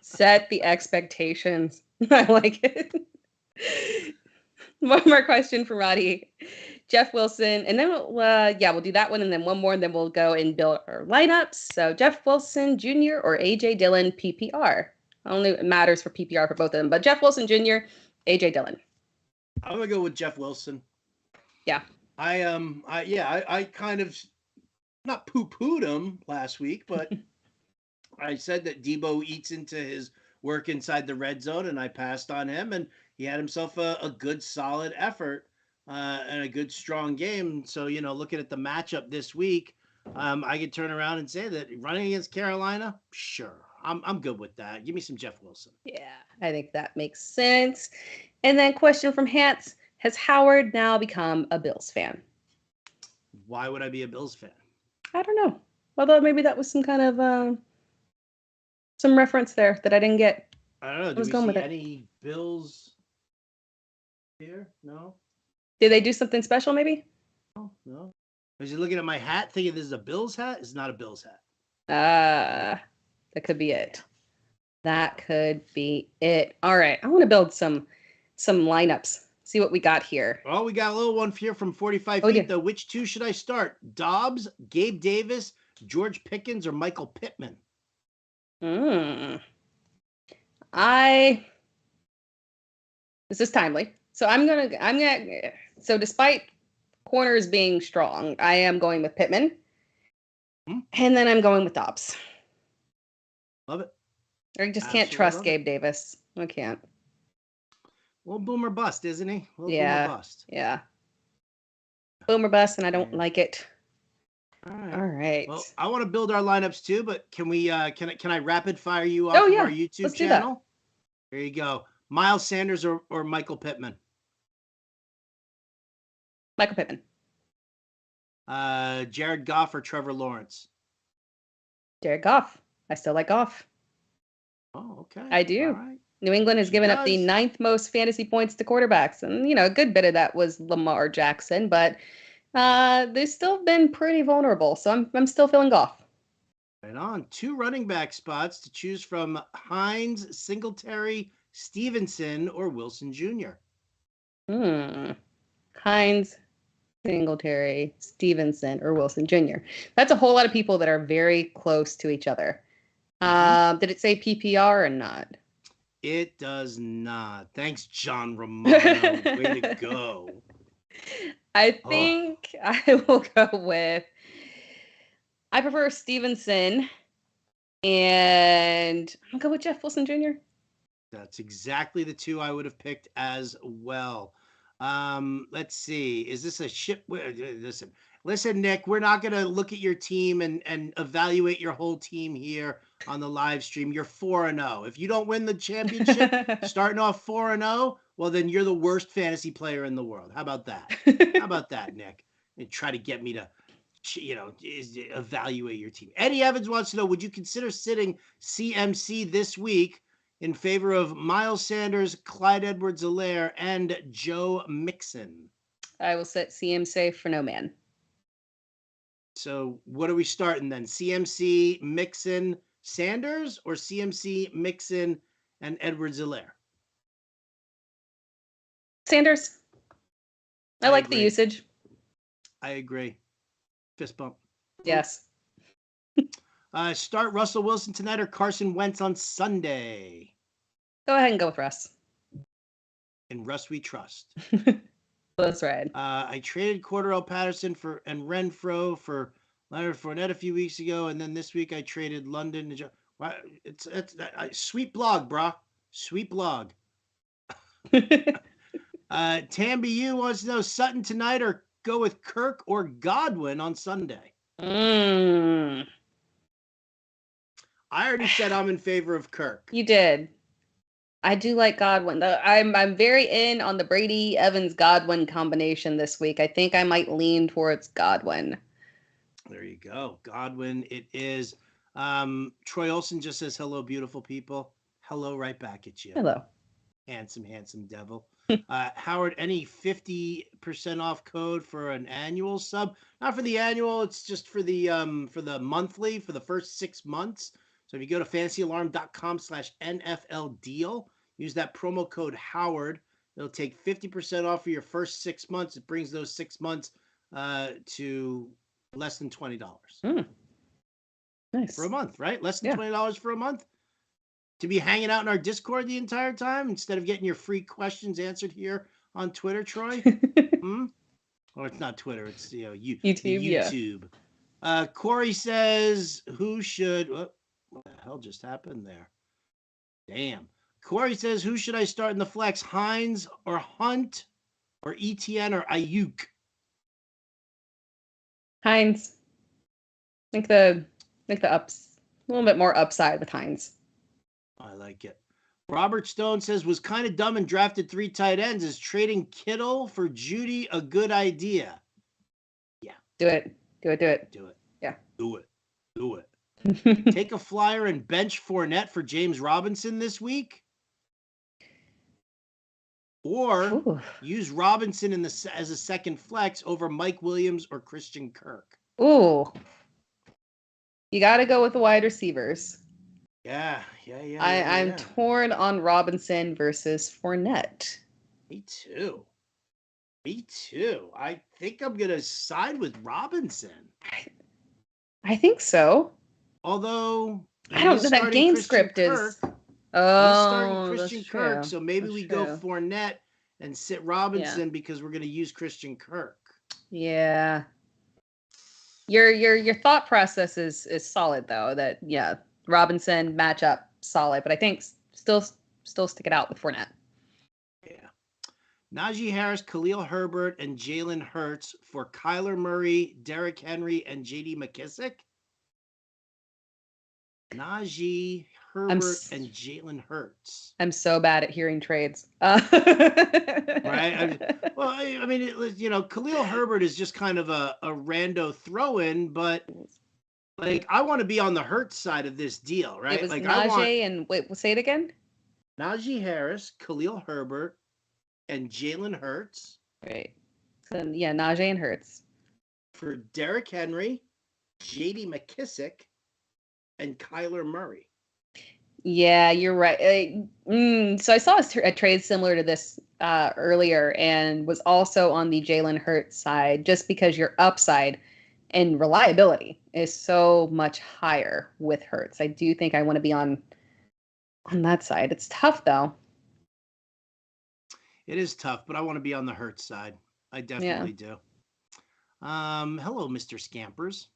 Set the expectations. I like it. One more question for Roddy. Jeff Wilson, and then we'll do that one, and then one more, and then we'll go and build our lineups. So Jeff Wilson Jr. or AJ Dillon PPR. Only matters for PPR for both of them, but Jeff Wilson Jr., AJ Dillon. I'm gonna go with Jeff Wilson. Yeah. I kind of not poo-pooed him last week, but I said that Debo eats into his work inside the red zone, and I passed on him, and he had himself a good, solid effort and a good, strong game. So, looking at the matchup this week, I could turn around and say that running against Carolina, sure, I'm good with that. Give me some Jeff Wilson. Yeah, I think that makes sense. And then question from Hance, has Howard now become a Bills fan? Why would I be a Bills fan? I don't know. Although maybe that was some kind of some reference there that I didn't get. I don't know. Do we see any Bills here? No. Did they do something special maybe? No. Was he looking at my hat thinking this is a Bills hat? It's not a Bills hat. That could be it. That could be it. All right. I want to build some lineups. See what we got here. Well, we got a little one here from 45 feet, though. Which two should I start? Dobbs, Gabe Davis, George Pickens, or Michael Pittman? This is timely. So so despite corners being strong, I am going with Pittman. And then I'm going with Dobbs. Love it. I just can't trust Gabe Davis. I can't. Well, boomer bust, isn't he? Yeah. Boomer bust. Yeah. Boomer bust, and I don't like it. All right. Well, I want to build our lineups too, but can we? Can I rapid fire you off of our YouTube Let's channel? Do that. There you go. Miles Sanders or Michael Pittman? Michael Pittman. Jared Goff or Trevor Lawrence? Jared Goff. I still like Goff. Oh, okay. I do. All right. New England has given up the 9th most fantasy points to quarterbacks. And, a good bit of that was Lamar Jackson. But They've still been pretty vulnerable, so I'm still feeling Goff. Right on. 2 running back spots to choose from: Hines, Singletary, Stevenson, or Wilson Jr. Hines, Singletary, Stevenson, or Wilson Jr. That's a whole lot of people that are very close to each other. Did it say PPR or not? It does not. Thanks, John Romano. Way to go. I think I will go with. I prefer Stevenson, and I'm gonna go with Jeff Wilson Jr. That's exactly the 2 I would have picked as well. Let's see. Is this a ship? Listen, Nick. We're not gonna look at your team and evaluate your whole team here on the live stream. You're 4-0. If you don't win the championship, starting off 4-0, well, then you're the worst fantasy player in the world. How about that? How about that, Nick? And try to get me to, evaluate your team. Eddie Evans wants to know: would you consider sitting CMC this week in favor of Miles Sanders, Clyde Edwards-Helaire, and Joe Mixon? I will set CMC for no man. So what are we starting then? CMC, Mixon, Sanders, or CMC, Mixon, and Edwards-Helaire? Sanders. I like agree. the usage. I agree. Fist bump. Yes. Start Russell Wilson tonight or Carson Wentz on Sunday? Go ahead and go with Russ. In Russ we trust. That's right. I traded Cordarrelle Patterson and Renfro for Leonard Fournette a few weeks ago, and then this week I traded London. It's sweet blog, brah. Sweet blog. Tamby U wants to know: Sutton tonight or go with Kirk or Godwin on Sunday? I already said I'm in favor of Kirk. You did. I do like Godwin. I'm very in on the Brady Evans Godwin combination this week. I think I might lean towards Godwin. There you go. Godwin it is. Troy Olson just says hello, beautiful people. Hello, right back at you. Hello. Handsome devil. Howard, any 50% off code for an annual sub? Not for the annual, it's just for the monthly, for the first 6 months. So if you go to fantasyalarm.com/NFL deal, use that promo code Howard. It'll take 50% off for your first 6 months. It brings those 6 months to less than $20. Nice. For a month, right? Less than $20 for a month. To be hanging out in our Discord the entire time instead of getting your free questions answered here on Twitter, Troy. Or it's not Twitter, it's YouTube. Corey says, who should what the hell just happened there? Damn. Corey says, who should I start in the flex? Hines or Hunt or ETN or Ayuk? Hines. I think the ups a little bit more upside with Hines. I like it. Robert Stone says, was kind of dumb and drafted 3 tight ends. Is trading Kittle for Judy a good idea? Yeah. Do it. Yeah. Do it. Mm-hmm. Take a flyer and bench Fournette for James Robinson this week? Or use Robinson as a second flex over Mike Williams or Christian Kirk? Ooh. You got to go with the wide receivers. Yeah. I'm torn on Robinson versus Fournette. Me too. I think I'm going to side with Robinson. I think so. Although I don't know that game script is. He's starting Christian Kirk, true. so maybe we go Fournette and sit Robinson because we're going to use Christian Kirk. Yeah. Your thought process is solid though. That Robinson matchup solid, but I think still stick it out with Fournette. Yeah. Najee Harris, Khalil Herbert, and Jalen Hurts for Kyler Murray, Derrick Henry, and J.D. McKissic. Najee, Herbert, and Jalen Hurts. I'm so bad at hearing trades. Right? I mean, Khalil Herbert is just kind of a rando throw-in, but I want to be on the Hurts side of this deal, right? It was Najee and wait, say it again. Najee Harris, Khalil Herbert, and Jalen Hurts. Right. So Najee and Hurts. for Derrick Henry, J.D. McKissick, and Kyler Murray. Yeah, you're right. So I saw a trade similar to this earlier and was also on the Jalen Hurts side just because your upside and reliability is so much higher with Hurts. I do think I want to be on that side. It's tough, though. It is tough, but I want to be on the Hurts side. I definitely do. Hello, Mr. Scampers.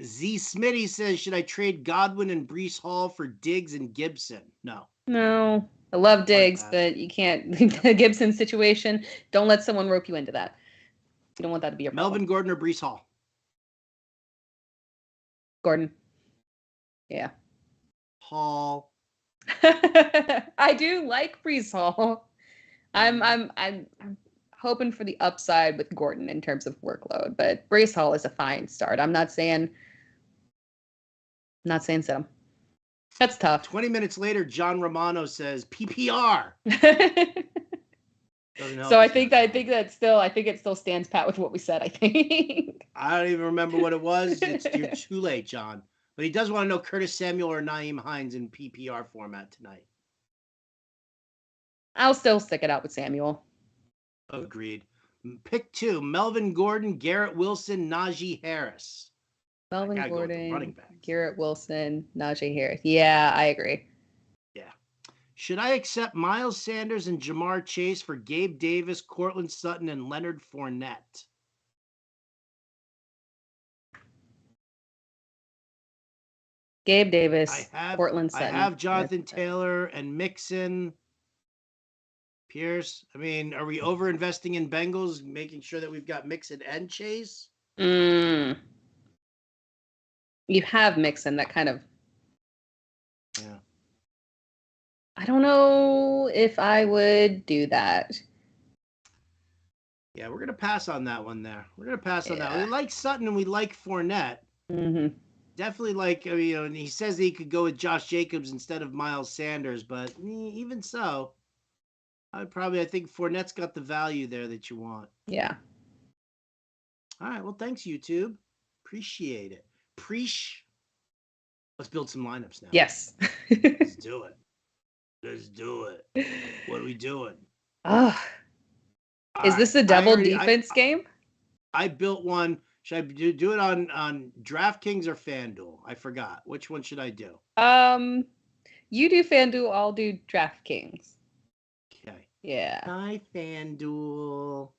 Z Smitty says, should I trade Godwin and Breece Hall for Diggs and Gibson? No. No. I love Diggs, but you can't. The Gibson situation, don't let someone rope you into that. You don't want that to be your problem. Melvin Gordon or Breece Hall? Gordon. Yeah. Hall. I do like Breece Hall. I'm hoping for the upside with Gordon in terms of workload, but Breece Hall is a fine start. I'm not saying sit him. That's tough. 20 minutes later, John Romano says PPR. So I think it still stands pat with what we said. I think. I don't even remember what it was. You're too late, John. But he does want to know Curtis Samuel or Nyheim Hines in PPR format tonight. I'll still stick it out with Samuel. Agreed. Pick 2: Melvin Gordon, Garrett Wilson, Najee Harris. Melvin Gordon, Garrett Wilson, Najee Harris. Yeah, I agree. Yeah. Should I accept Miles Sanders and Jamar Chase for Gabe Davis, Cortland Sutton, and Leonard Fournette? Gabe Davis, Cortland Sutton. I have Jonathan Taylor and Mixon. Pierce. I mean, are we over investing in Bengals, making sure that we've got Mixon and Chase? You have Mixon, that kind of. Yeah. I don't know if I would do that. Yeah, we're gonna pass on that one. We're gonna pass on that. We like Sutton and we like Fournette. Mm-hmm. Definitely like, and he says that he could go with Josh Jacobs instead of Miles Sanders, but even so, I think Fournette's got the value there that you want. Yeah. All right. Well, thanks, YouTube. Appreciate it. Let's build some lineups now. Yes. Let's do it. What are we doing? Is this a double defense game? I built one. Should I do it on DraftKings or FanDuel? I forgot. Which one should I do? You do FanDuel, I'll do DraftKings. Okay. Yeah. Hi, FanDuel.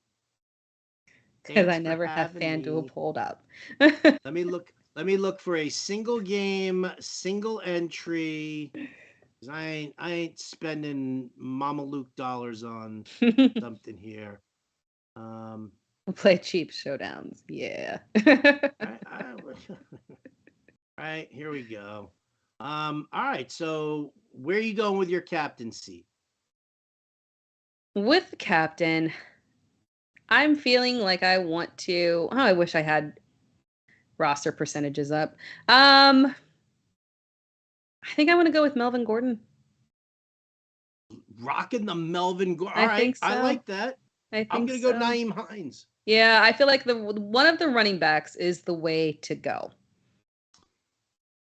Because I never have FanDuel pulled up. Let me look for a single game, single entry. I ain't spending Mama Luke dollars on something here. We'll play cheap showdowns. Yeah. All right, here we go. All right, so where are you going with your captaincy? With captain, I'm feeling like I want to. I wish I had roster percentages up. I think I want to go with Melvin Gordon. Rocking the Melvin Gordon. All right, so. I like that. I'm going to go Nyheim Hines. Yeah, I feel like one of the running backs is the way to go.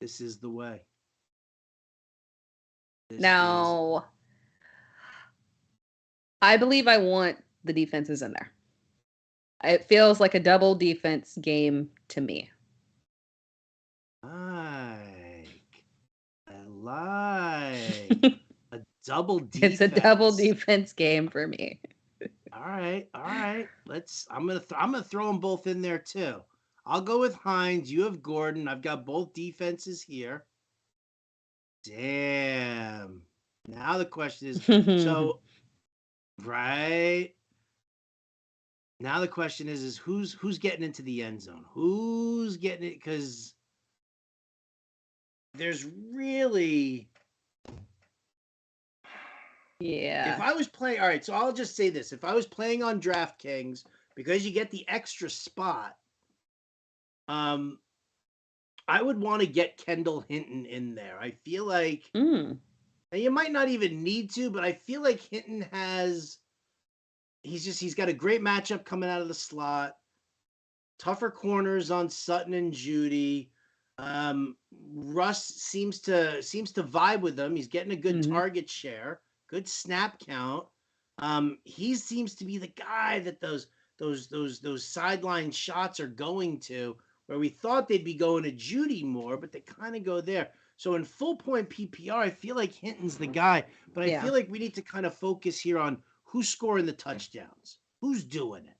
This is the way. I believe I want the defenses in there. It feels like a double defense game to me. I like a double defense. It's a double defense game for me. All right. I'm gonna throw them both in there too. I'll go with Hines. You have Gordon. I've got both defenses here. Damn. Now the question is, right. Now the question is who's getting into the end zone? Who's getting it? Because there's really. Yeah. If I was playing, all right, so I'll just say this. If I was playing on DraftKings, because you get the extra spot, I would want to get Kendall Hinton in there. I feel like, and you might not even need to, but I feel like Hinton he's got a great matchup coming out of the slot. tougher corners on Sutton and Judy. Russ seems to vibe with them. He's getting a good target share, good snap count. He seems to be the guy that those sideline shots are going to, where we thought they'd be going to Judy more, but they kind of go there. So in full point PPR, I feel like Hinton's the guy, but I feel like we need to kind of focus here on who's scoring the touchdowns, who's doing it.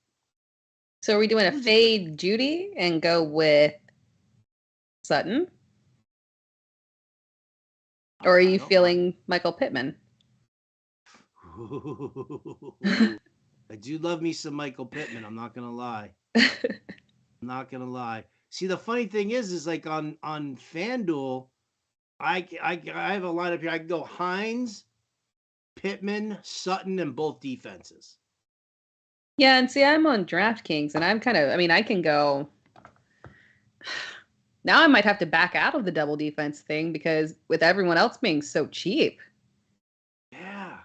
So are we doing a fade Judy and go with Sutton? Or are you feeling Michael Pittman? I do love me some Michael Pittman. I'm not going to lie. I'm not going to lie. See, the funny thing is like on FanDuel, I have a lineup here. I can go Hines, Pittman, Sutton, and both defenses. Yeah, and see, I'm on DraftKings, and I'm I can go. Now I might have to back out of the double defense thing because with everyone else being so cheap. Yeah.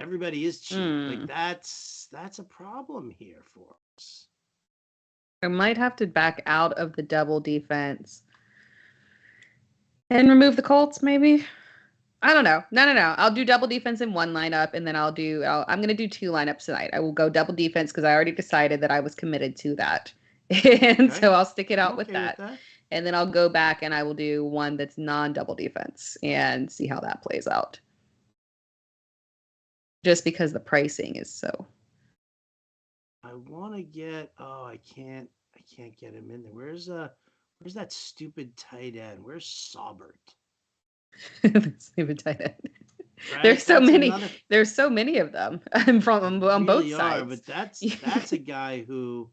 Everybody is cheap. Like that's a problem here for us. I might have to back out of the double defense and remove the Colts, maybe. I don't know. No. I'll do double defense in one lineup, and then I'm going to do two lineups tonight. I will go double defense because I already decided that I was committed to that. And so I'll stick it out with that. And then I'll go back and I will do one that's non-double defense and see how that plays out. Just because the pricing is so. I want to get. Oh, I can't get him in there. Where's that stupid tight end? Where's Saubert? Stupid tight end. Right? There's so many. There's so many of them from on both sides. But that's a guy who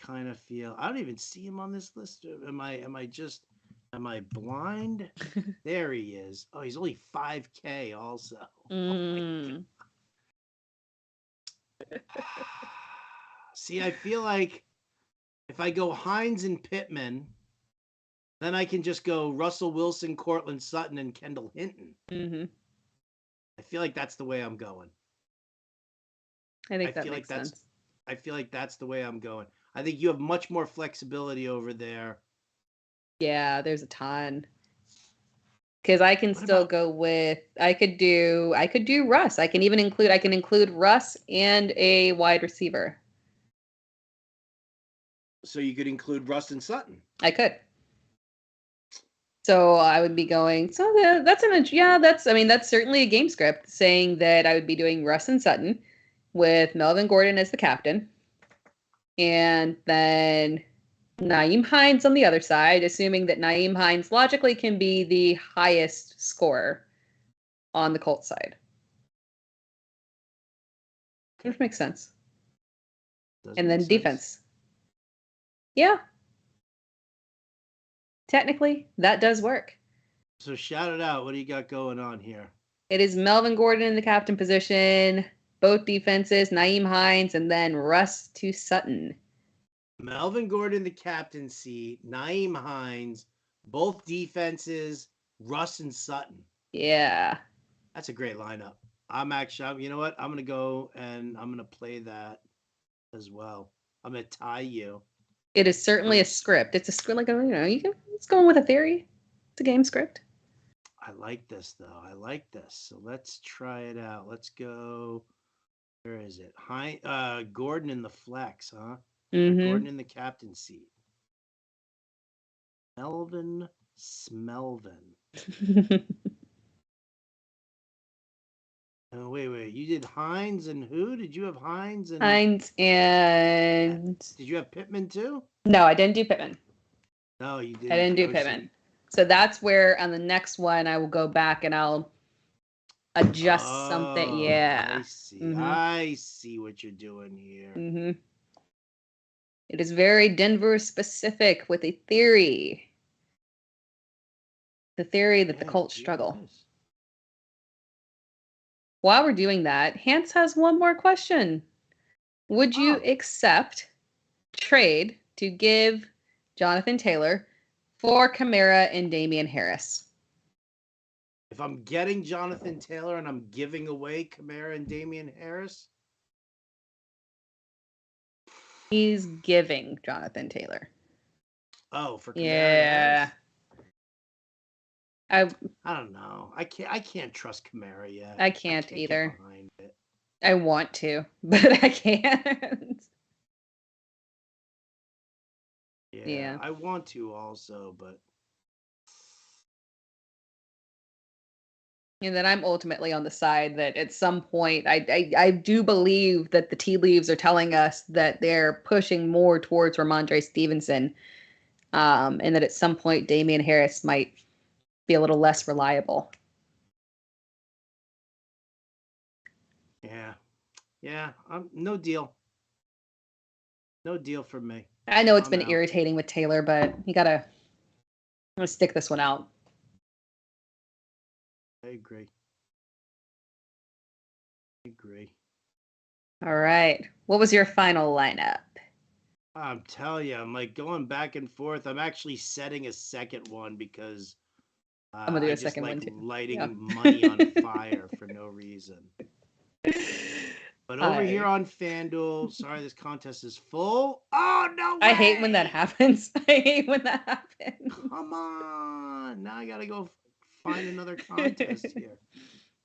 kind of feel. I don't even see him on this list. Am I blind? There he is. Oh, he's only 5K also. See, I feel like if I go Hines and Pittman, then I can just go Russell Wilson, Cortland Sutton, and Kendall Hinton. I feel like that's the way I'm going. I think that makes sense. I feel like that's the way I'm going. I think you have much more flexibility over there. Yeah, there's a ton. Because I can still go with I could do Russ. I can include Russ and a wide receiver. So you could include Russ and Sutton. I could. So I would be going. So that's certainly a game script saying that I would be doing Russ and Sutton with Melvin Gordon as the captain, and then Nyheim Hines on the other side, assuming that Nyheim Hines logically can be the highest scorer on the Colts side. Which makes sense. And then defense. Yeah. Technically, that does work. So shout it out. What do you got going on here? It is Melvin Gordon in the captain position, both defenses, Nyheim Hines, and then Russ to Sutton. Melvin Gordon, the captaincy, Nyheim Hines, both defenses, Russ and Sutton. Yeah. That's a great lineup. You know what? I'm going to go and I'm going to play that as well. I'm going to tie you. It is certainly a script. It's a script, it's going with a theory. It's a game script. I like this, though. I like this. So let's try it out. Let's go. Where is it? Gordon in the flex, huh? Gordon in the captain seat. Melvin Smelvin. Oh, wait. You did Hines and who? Did you have Hines and... Hines and... Did you have Pittman too? No, I didn't do Pittman. No, you didn't. I didn't do Pittman. So that's where on the next one I will go back and I'll adjust something. Yeah. I see. I see what you're doing here. It is very Denver specific with a theory. The theory that the Colts struggle. While we're doing that, Hans has one more question. Would you accept trade to give Jonathan Taylor for Kamara and Damian Harris? If I'm getting Jonathan Taylor and I'm giving away Kamara and Damian Harris, He's giving Jonathan Taylor. Oh, for Kamara Yeah. I don't know. I can't trust Kamara yet. I can't either. Get behind it. I want to, but I can't. Yeah, I want to also, but. And then I'm ultimately on the side that at some point, I do believe that the tea leaves are telling us that they're pushing more towards Ramondre Stevenson, and that at some point Damian Harris might be a little less reliable. Yeah, no deal. No deal for me. I know it's been irritating with Taylor, but you gotta stick this one out. I agree. All right. What was your final lineup? I'm telling you, I'm like going back and forth. I'm actually setting a second one because I'm gonna do a second one too. Lighting money on fire for no reason. But over here on FanDuel, sorry, this contest is full. Oh, no way! I hate when that happens. Come on. Now I got to go find another contest here.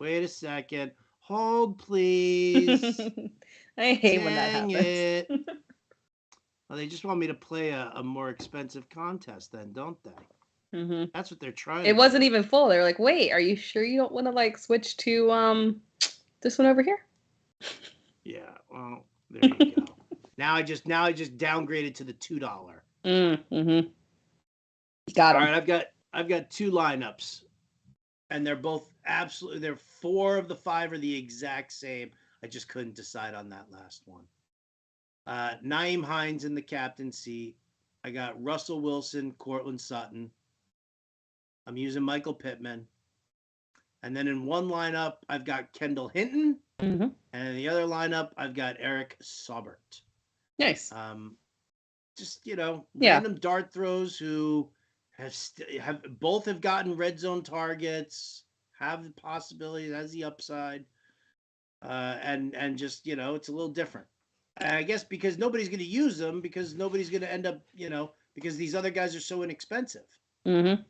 Wait a second. Hold, please. I hate when that happens. Well, they just want me to play a more expensive contest then, don't they? Mm-hmm. That's what they're trying It wasn't even full. They were like, wait, are you sure you don't want to switch to this one over here? Yeah, well, there you go. Now I just downgraded to the $2. Mm-hmm. Got 'em. All right, I've got two lineups, and they're both absolutely. They're 4 of the 5 are the exact same. I just couldn't decide on that last one. Nyheim Hines in the captain seat. I got Russell Wilson, Cortland Sutton. I'm using Michael Pittman. And then in one lineup, I've got Kendall Hinton. Mm-hmm. And in the other lineup, I've got Eric Saubert. Nice. Just, random dart throws who have gotten red zone targets, have the possibility, has the upside. And just, it's a little different. I guess because nobody's going to use them, because nobody's going to end up, because these other guys are so inexpensive. Mm-hmm.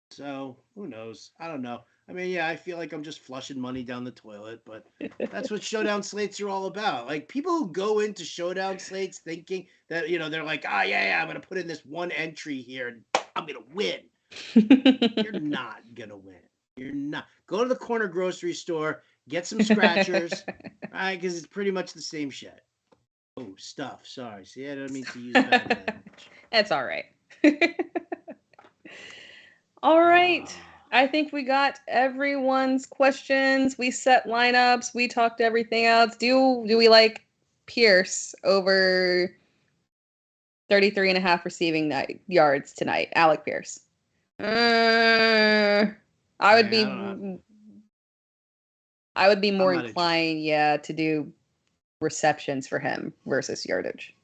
So who knows? I don't know. I mean, yeah, I feel like I'm just flushing money down the toilet, but that's what Showdown slates are all about. Like, people who go into Showdown slates thinking that, they're like, yeah, I'm going to put in this one entry here and I'm going to win. You're not going to win. You're not. Go to the corner grocery store, get some scratchers, right? Because it's pretty much the same shit. Oh, stuff. Sorry. See, I don't mean to use bad language. That's all right. All right. I think we got everyone's questions. We set lineups. We talked everything else. Do we like Pierce over 33.5 receiving yards tonight? Alec Pierce. I would be more inclined, to do receptions for him versus yardage.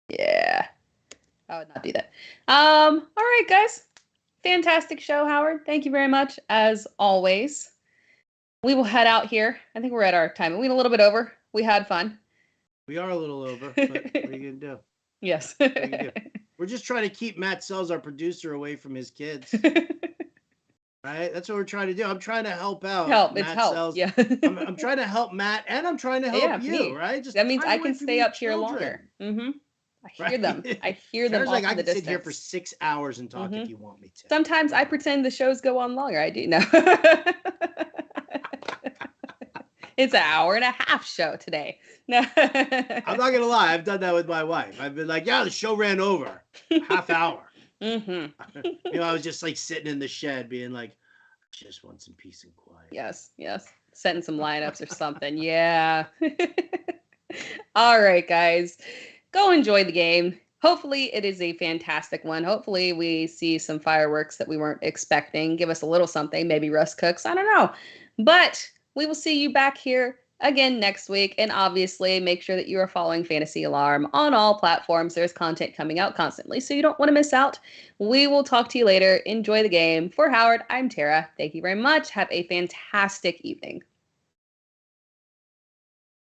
Yeah. I would not do that. All right, guys. Fantastic show, Howard. Thank you very much, as always. We will head out here. I think we're at our time. We went a little bit over. We had fun. We are a little over, but what are you going to do? Yes. We're just trying to keep Matt Sells, our producer, away from his kids. Right? That's what we're trying to do. I'm trying to help out Matt Sells. Yeah. I'm trying to help Matt, and I'm trying to help you, right? That means I can stay up here longer. Mm-hmm. I hear them. I hear them off in the distance. I can sit here for 6 hours and talk if you want me to. Sometimes I pretend the shows go on longer. I do know. It's an 1.5-hour show today. No. I'm not going to lie. I've done that with my wife. I've been like, yeah, the show ran over. Half hour. Mm-hmm. I was just sitting in the shed being like, I just want some peace and quiet. Yes. Setting some lineups or something. Yeah. All right, guys. Go enjoy the game. Hopefully it is a fantastic one. Hopefully we see some fireworks that we weren't expecting. Give us a little something. Maybe Russ cooks. I don't know. But we will see you back here again next week. And obviously make sure that you are following Fantasy Alarm on all platforms. There's content coming out constantly, so you don't want to miss out. We will talk to you later. Enjoy the game. For Howard, I'm Tara. Thank you very much. Have a fantastic evening.